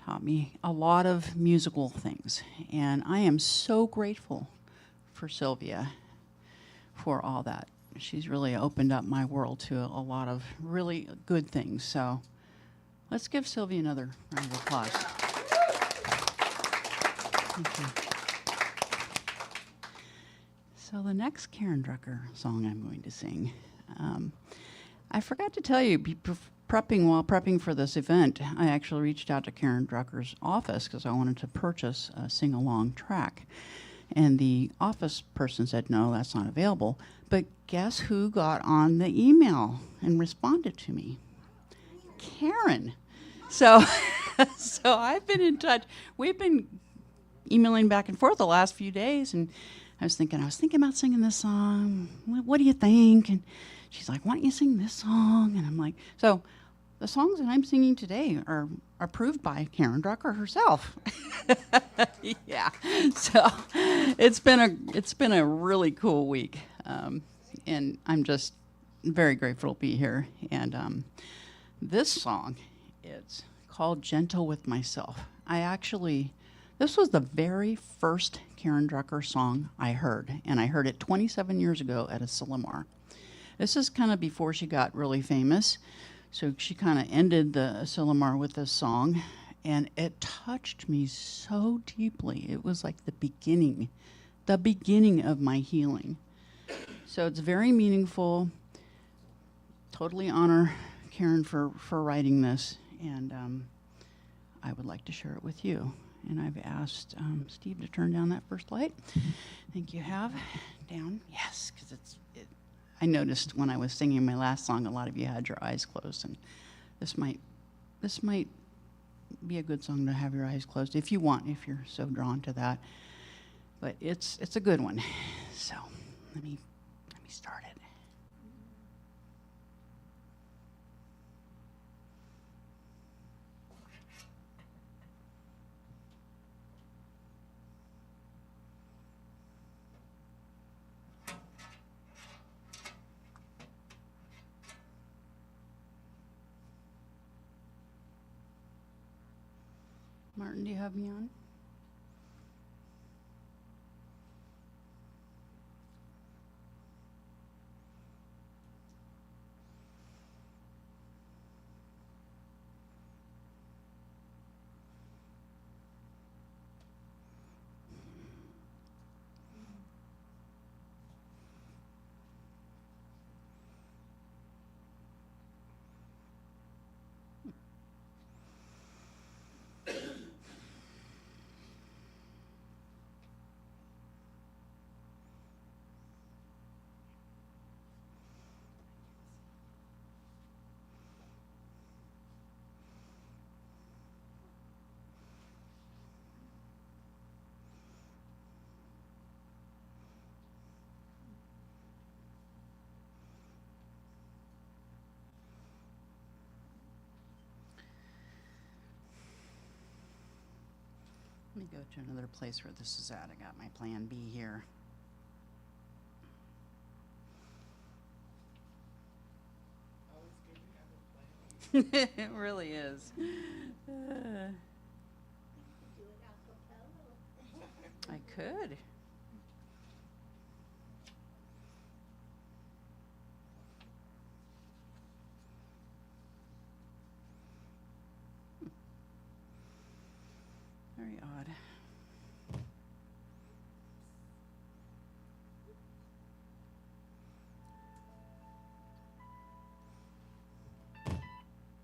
taught me a lot of musical things. And I am so grateful for Sylvia for all that. She's really opened up my world to a lot of really good things. So let's give Sylvia another round of applause. Thank you. So the next Karen Drucker song I'm going to sing, I forgot to tell you, while prepping for this event, I actually reached out to Karen Drucker's office because I wanted to purchase a sing-along track. And the office person said, no, that's not available. But guess who got on the email and responded to me? Karen. So, so I've been in touch. We've been emailing back and forth the last few days, and I was thinking about singing this song. What do you think? And she's like, why don't you sing this song? And I'm like, so the songs that I'm singing today are approved by Karen Drucker herself. Yeah. So it's been a really cool week, and I'm just very grateful to be here. And this song is called "Gentle with Myself." This was the very first Karen Drucker song I heard, and I heard it 27 years ago at a Silomar. This is kind of before she got really famous, so she kind of ended the Silomar with this song, and it touched me so deeply. It was like the beginning of my healing. So it's very meaningful. Totally honor Karen for writing this, and I would like to share it with you. And I've asked Steve to turn down that first light. I think you have. Down. Yes, because I noticed when I was singing my last song, a lot of you had your eyes closed, and this might be a good song to have your eyes closed if you want, if you're so drawn to that. But it's a good one. So let me start it. Martin, do you have me on? Let me go to another place where this is at. I got my plan B here. It really is. I could. Very odd.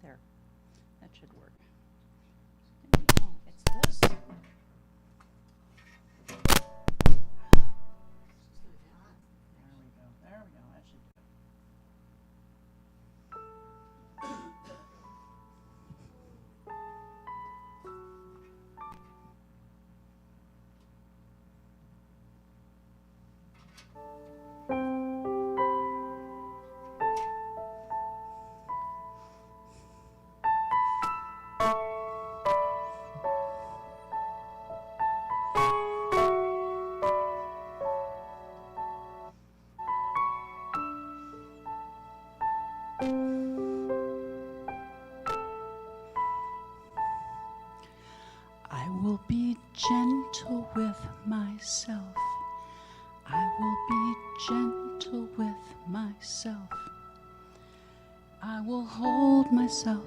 There. That should work. Oh, it's this. There we go. There we go. That should do it. I will be gentle with myself. I will be gentle with myself. I will hold myself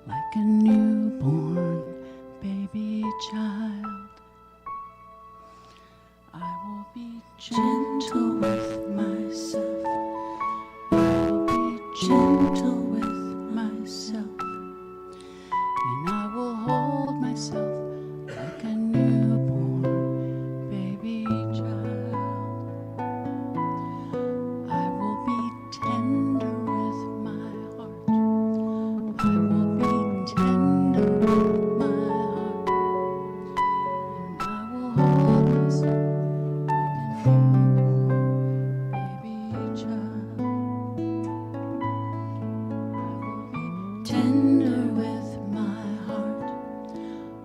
like a newborn baby child. I will be gentle with myself. I will be gentle with myself. And I will hold myself like a newborn baby child. I will be tender with my heart. I will be tender with my heart. And I will hold myself like a newborn baby child. I will be tender with my heart.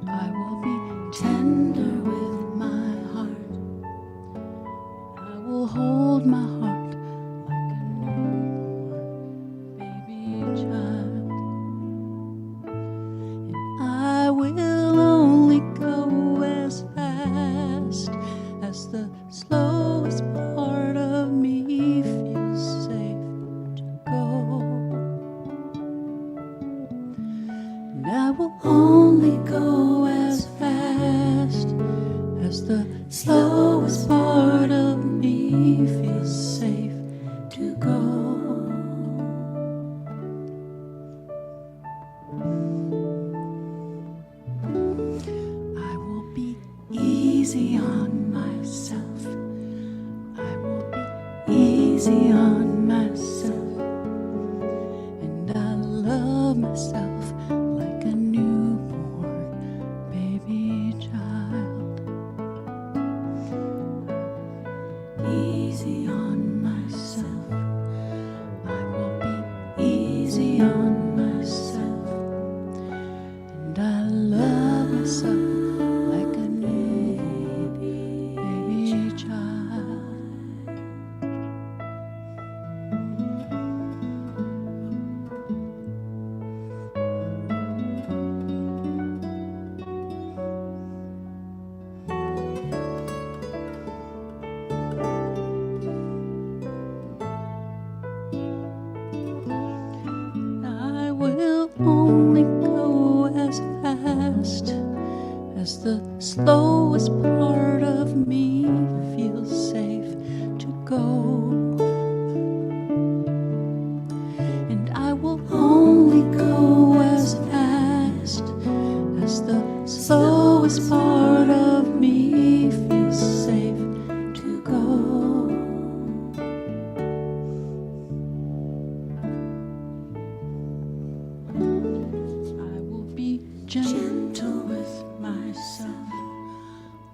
I will be tender with my heart. I will hold my heart like a newborn baby child. And I will only go as fast as the slowest part of me feels safe to go. And I will only go as fast as the slowest part of me feels safe to go. I will be easy on myself. I will be easy on myself. And I love myself like a newborn baby child. Easy on myself. I will be easy on myself. And I love myself like a newborn baby child. I will only go as fast as the slowest part of me feels safe to go. And I will only go as fast as the slowest part of me feels safe to go. I will be gentle with myself.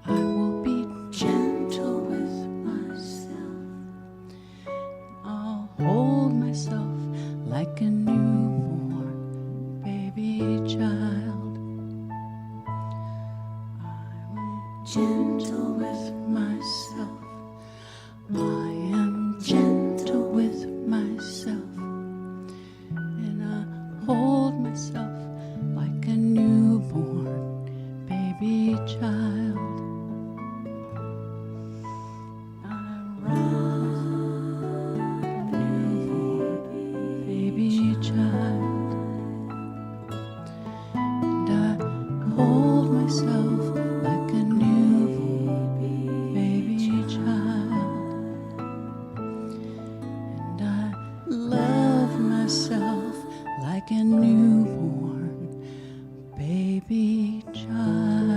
I will be gentle with myself. I'll hold myself like a newborn baby child. I'm gentle with myself. I am gentle with myself. And I hold myself myself like a newborn baby child, and I love myself like a newborn baby child.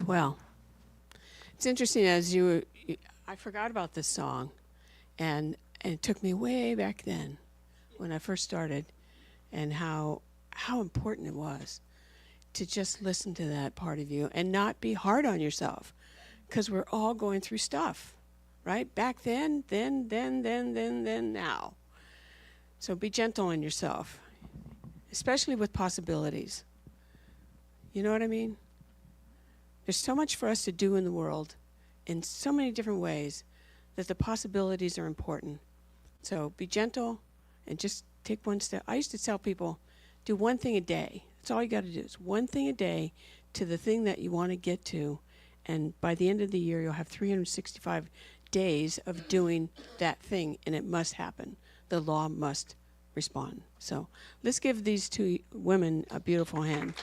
Well, it's interesting I forgot about this song, and it took me way back then when I first started, and how important it was to just listen to that part of you and not be hard on yourself, because we're all going through stuff, right? Back then, now. So be gentle on yourself, especially with possibilities. You know what I mean? There's so much for us to do in the world in so many different ways that the possibilities are important. So be gentle and just take one step. I used to tell people, do one thing a day. That's all you got to do is one thing a day to the thing that you want to get to. And by the end of the year, you'll have 365 days of doing that thing, and it must happen. The law must respond. So let's give these two women a beautiful hand.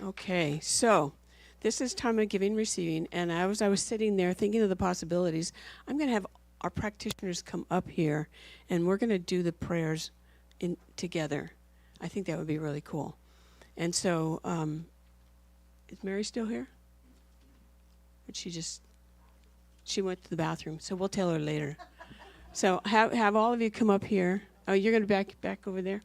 Okay, so this is time of giving, receiving, and as I was sitting there thinking of the possibilities, I'm going to have our practitioners come up here, and we're going to do the prayers together. I think that would be really cool. And so, is Mary still here? But she went to the bathroom, so we'll tell her later. So have all of you come up here. Oh, you're going to back over there,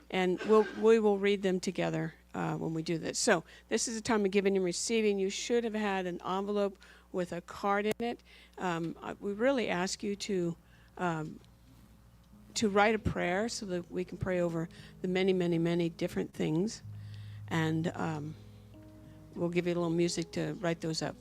and we will read them together. When we do this. So this is a time of giving and receiving. You should have had an envelope with a card in it. We really ask you to write a prayer so that we can pray over the many, many, many different things. And we'll give you a little music to write those up.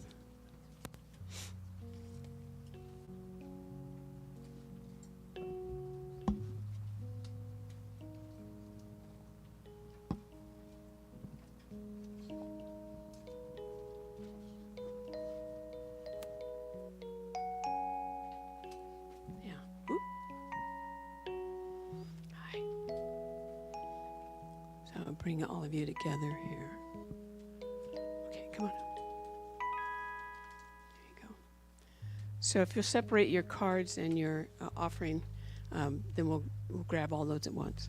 Bring all of you together here. Okay, come on. There you go. So if you'll separate your cards and your offering, then we'll grab all those at once.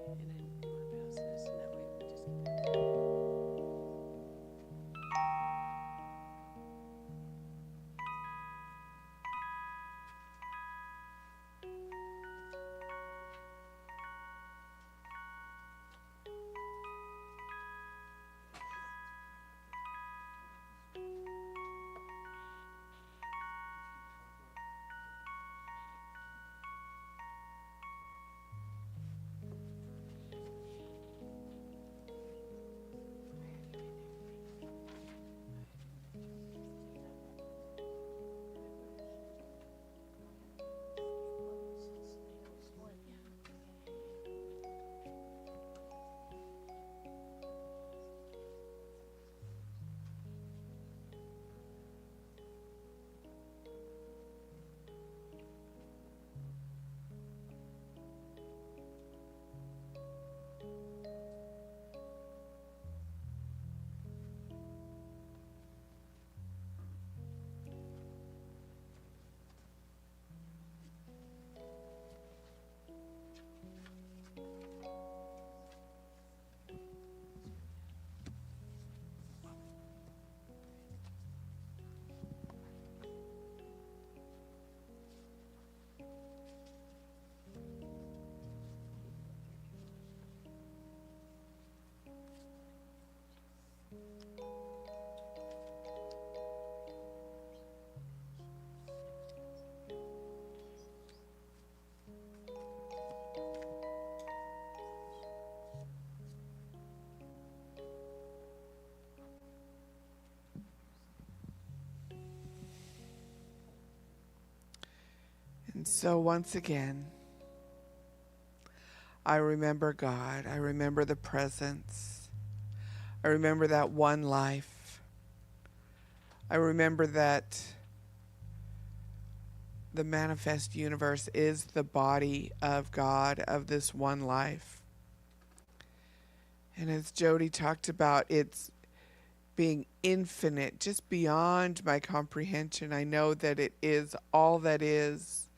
And then you want to pass this, and that way we just And so once again, I remember God. I remember the presence. I remember that one life. I remember that the manifest universe is the body of God, of this one life. And as Jody talked about, it's being infinite, just beyond my comprehension. I know that it is all that is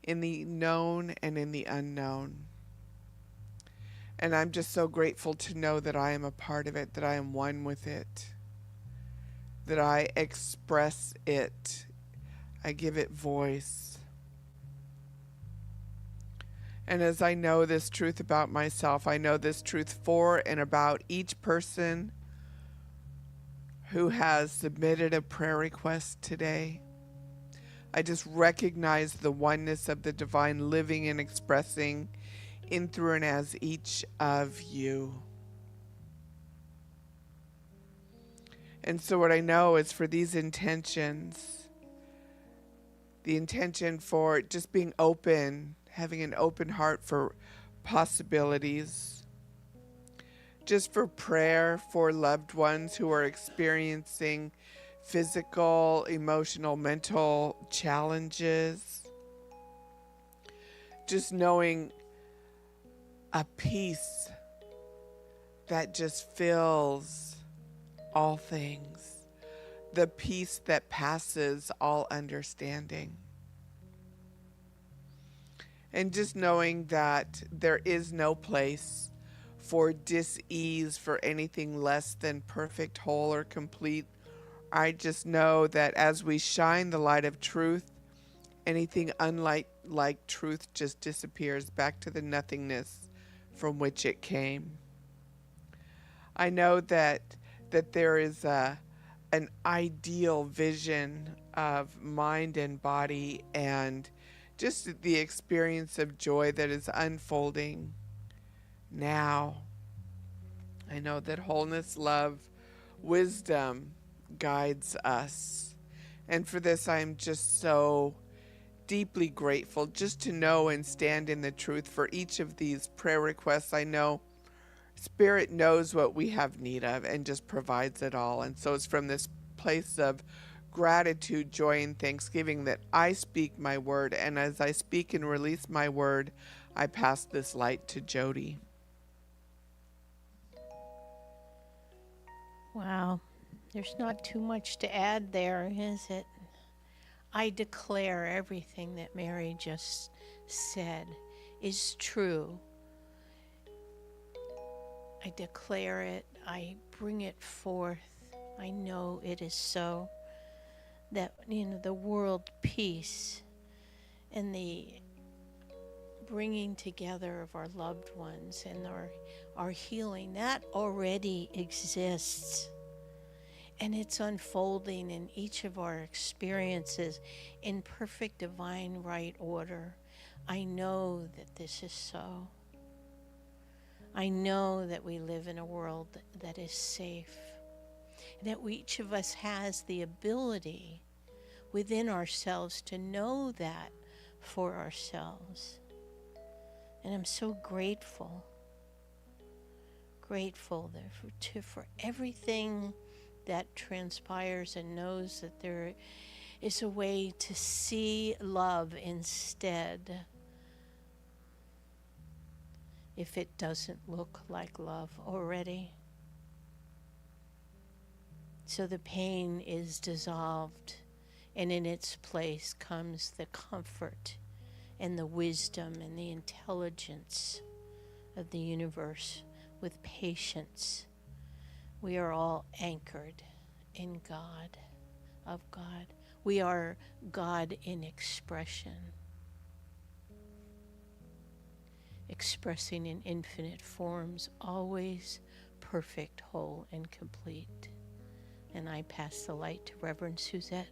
in the known and in the unknown. And I'm just so grateful to know that I am a part of it, that I am one with it, that I express it, I give it voice. And as I know this truth about myself, I know this truth for and about each person who has submitted a prayer request today. I just recognize the oneness of the divine living and expressing in, through, and as each of you. And so what I know is for these intentions, the intention for just being open, having an open heart for possibilities, just for prayer for loved ones who are experiencing physical, emotional, mental challenges, just knowing a peace that just fills all things, the peace that passes all understanding. And just knowing that there is no place for dis-ease, for anything less than perfect, whole, or complete. I just know that as we shine the light of truth, anything unlike truth just disappears back to the nothingness from which it came. I know that there is an ideal vision of mind and body and just the experience of joy that is unfolding now. I know that wholeness, love, wisdom guides us. And for this, I'm just so deeply grateful just to know and stand in the truth for each of these prayer requests. I know Spirit knows what we have need of and just provides it all. And so it's from this place of gratitude, joy, and thanksgiving that I speak my word. And as I speak and release my word, I pass this light to Jody. Wow. There's not too much to add there, is it? I declare everything that Mary just said is true. I declare it. I bring it forth. I know it is so. That, the world peace and the bringing together of our loved ones and our healing, that already exists. And it's unfolding in each of our experiences in perfect divine right order. I know that this is so. I know that we live in a world that is safe. And that each of us has the ability within ourselves to know that for ourselves. And I'm so grateful for everything that transpires, and knows that there is a way to see love instead if it doesn't look like love already. So the pain is dissolved, and in its place comes the comfort and the wisdom and the intelligence of the universe with patience. We are all anchored in God, of God. We are God in expression, expressing in infinite forms, always perfect, whole, and complete. And I pass the light to Reverend Suzette.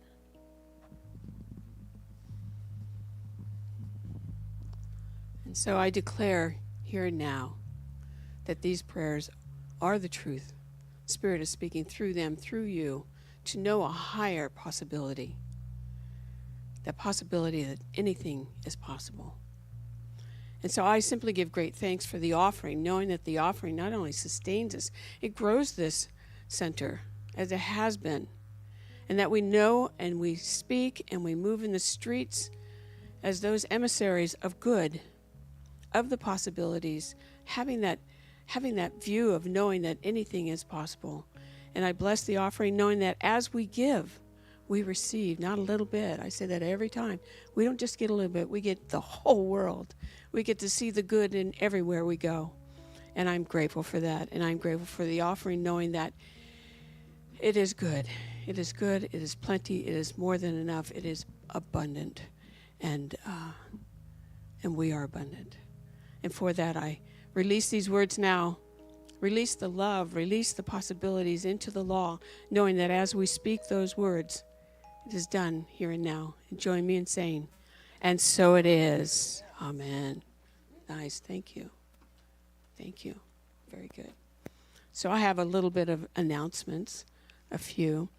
And so I declare here and now that these prayers are the truth. Spirit is speaking through them, through you, to know a higher possibility. that possibility that anything is possible. And so I simply give great thanks for the offering, knowing that the offering not only sustains us, it grows this center as it has been. And that we know and we speak and we move in the streets as those emissaries of good, of the possibilities, having that view of knowing that anything is possible. And I bless the offering, knowing that as we give, we receive, not a little bit. I say that every time. We don't just get a little bit, we get the whole world. We get to see the good in everywhere we go. And I'm grateful for that. And I'm grateful for the offering, knowing that it is good. It is good. It is plenty. It is more than enough. It is abundant. And we are abundant. And for that, I release these words now. Release the love. Release the possibilities into the law, knowing that as we speak those words, it is done here and now. And join me in saying, and so it is. Amen. Nice. Thank you. Thank you. Very good. So I have a little bit of announcements, a few.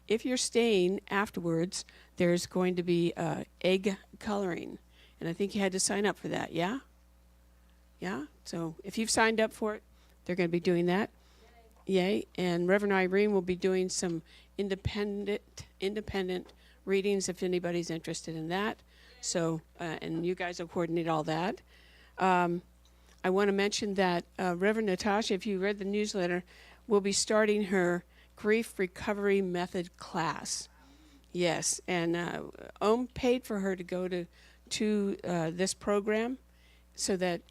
If you're staying afterwards, there's going to be egg coloring. And I think you had to sign up for that, yeah? Yeah? So if you've signed up for it, they're going to be doing that. Yay. And Reverend Irene will be doing some independent readings if anybody's interested in that. So, and you guys will coordinate all that. I want to mention that Reverend Natasha, if you read the newsletter, will be starting her grief recovery method class. Yes, and OM paid for her to go to this program so that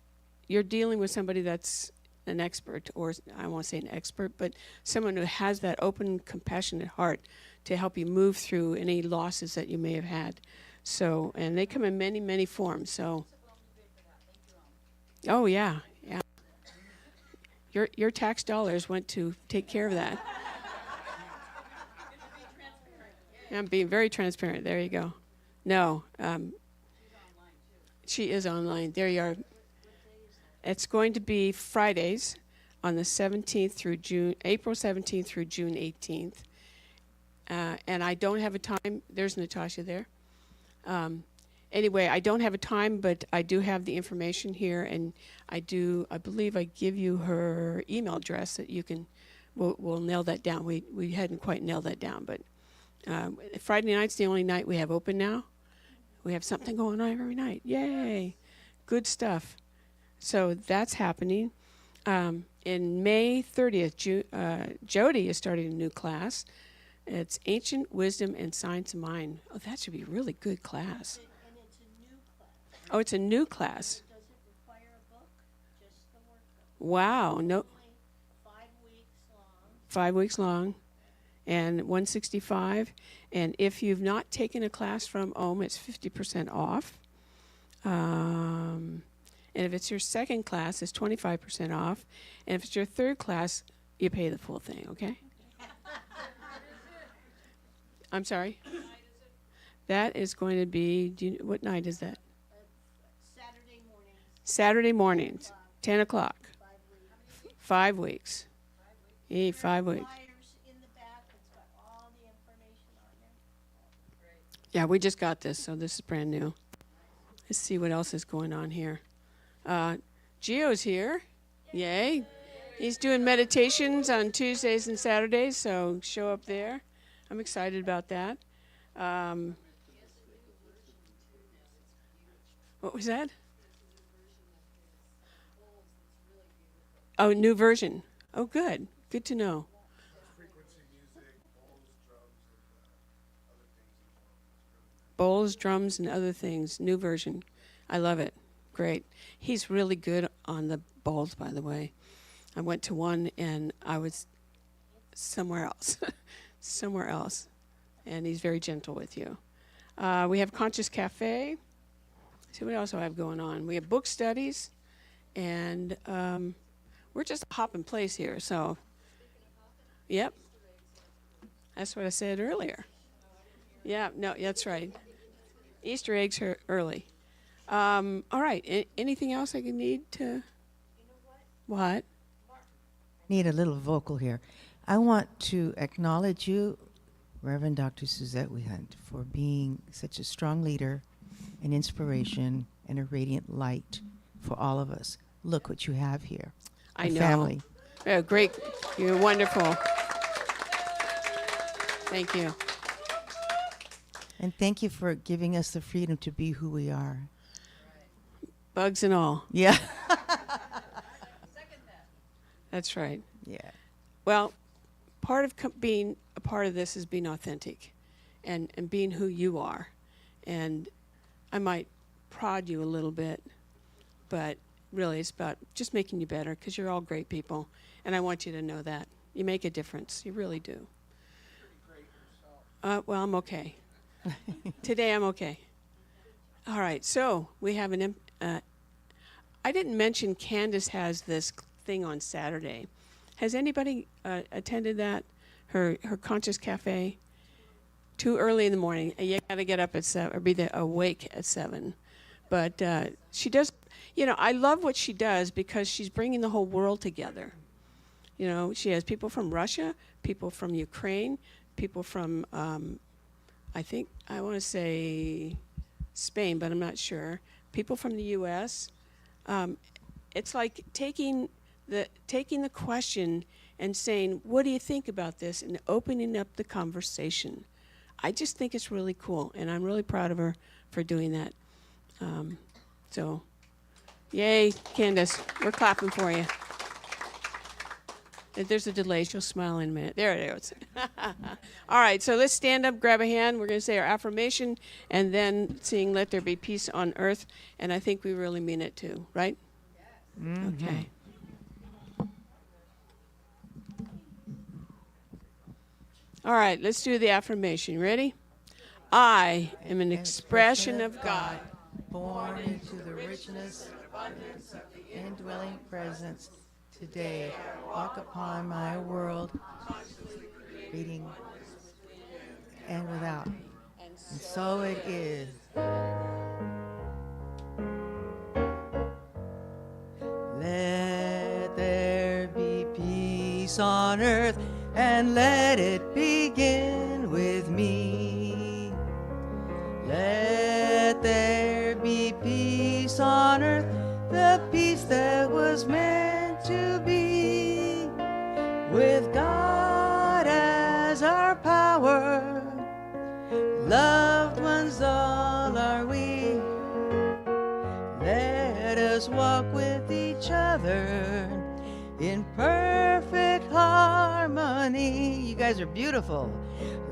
you're dealing with somebody that's an expert, or I won't say an expert, but someone who has that open, compassionate heart to help you move through any losses that you may have had. So, and they come in many, many forms. So, oh yeah, yeah. Your tax dollars went to take care of that. I'm being very transparent. There you go. No, she is online. There you are. It's going to be Fridays on the 17th through April 17th through June 18th. And I don't have a time. There's Natasha there. Anyway, I don't have a time, but I do have the information here, and I believe I give you her email address that you can, we'll nail that down. We hadn't quite nailed that down, but Friday night's the only night we have open now. We have something going on every night. Yay. Good stuff. So that's happening. In May 30th, Jody is starting a new class. It's Ancient Wisdom and Science of Mind. Oh, that should be a really good class. And it's a new class. Oh, it's a new class. Does it require a book? Just the workbook. Wow. No, Only 5 weeks long. 5 weeks long. And 165. And if you've not taken a class from OM, it's 50% off. And if it's your second class, it's 25% off. And if it's your third class, you pay the full thing, okay? I'm sorry? That is going to be, what night is that? Saturday morning. Saturday mornings, 10 o'clock. 5 weeks. 5 weeks. 5 weeks. Flyers in the back. It's got all the information on there. Yeah, we just got this, so this is brand new. Let's see what else is going on here. Gio's here. Yay. He's doing meditations on Tuesdays and Saturdays, so show up there. I'm excited about that. What was that? Oh, new version. Oh, good. Good to know. Bowls, drums, and other things. New version. I love it. Great. He's really good on the bowls, by the way. I went to one and I was somewhere else. Somewhere else. And he's very gentle with you. We have Conscious Cafe. See what else do I have going on? We have book studies. And we're just a hop in place here. So, yep. That's what I said earlier. Yeah, no, that's right. Easter eggs are early. All right. Anything else I can need to? What? Need a little vocal here. I want to acknowledge you Reverend Dr. Suzette Wehunt, for being such a strong leader, an inspiration, and a radiant light for all of us. Look what you have here. I A know. family. Yeah, great. You're wonderful. Thank you. And thank you for giving us the freedom to be who we are. Bugs and all. Yeah. That's right. Yeah. Well, part of being a part of this is being authentic and being who you are. And I might prod you a little bit, but really it's about just making you better because you're all great people. And I want you to know that. You make a difference. You really do. Well, I'm okay. Today I'm okay. All right, so we have I didn't mention Candace has this thing on Saturday. Has anybody attended that? Her Conscious Cafe? Too early in the morning. You got to get up at 7 or be awake at 7. But she does, I love what she does because she's bringing the whole world together. She has people from Russia, people from Ukraine, people from, I want to say Spain, but I'm not sure. People from the U.S. It's like taking the question and saying, what do you think about this, and opening up the conversation. I just think it's really cool, and I'm really proud of her for doing that. So, yay, Candace. We're clapping for you. If there's a delay, she'll smile in a minute. There it is. All right, so let's stand up, grab a hand. We're going to say our affirmation, and then sing Let There Be Peace on Earth. And I think we really mean it too, right? Yes. Mm-hmm. Okay. All right, let's do the affirmation. Ready? I am an expression of God, born into the richness abundance of the indwelling presence. Today, walk upon my world, reading and without. And so it is. Let there be peace on earth, and let it begin with me. Let there be peace on earth, the peace that was meant to be. With God as our power, loved ones all are we. Let us walk with each other in perfect harmony. You guys are beautiful.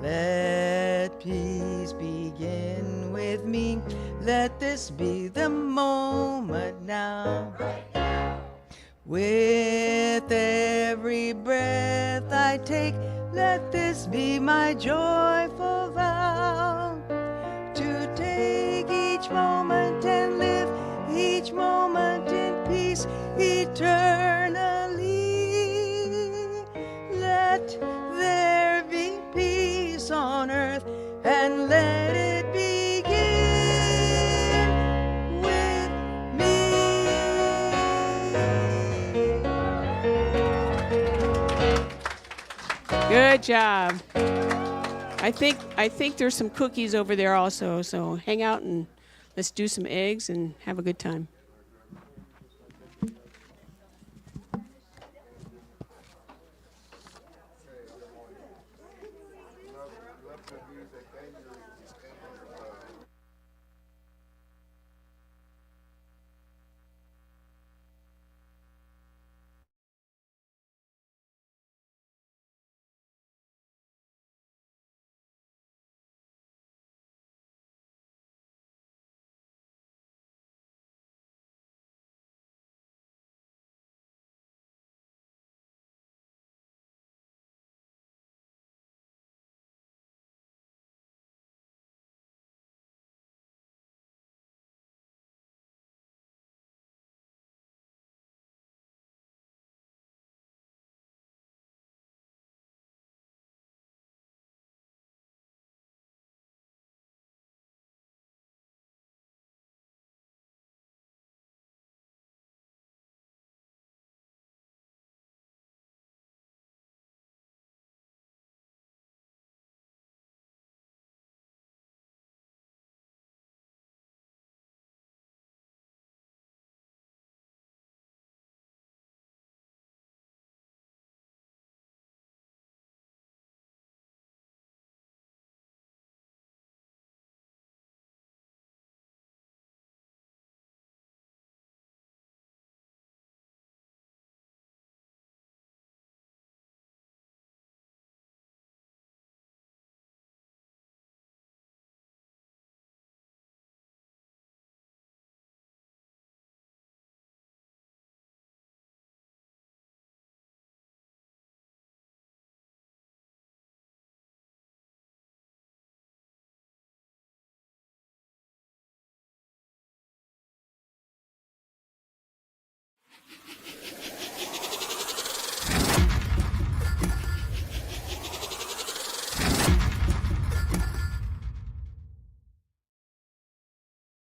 Let peace begin with me. Let this be the moment now. With every breath I take, let this be my joyful vow. To take each moment and live each moment in peace eternally. Let there be peace on earth, and let it begin with me. Good job. I think there's some cookies over there also, so hang out and let's do some eggs and have a good time. Love the music. Thank you.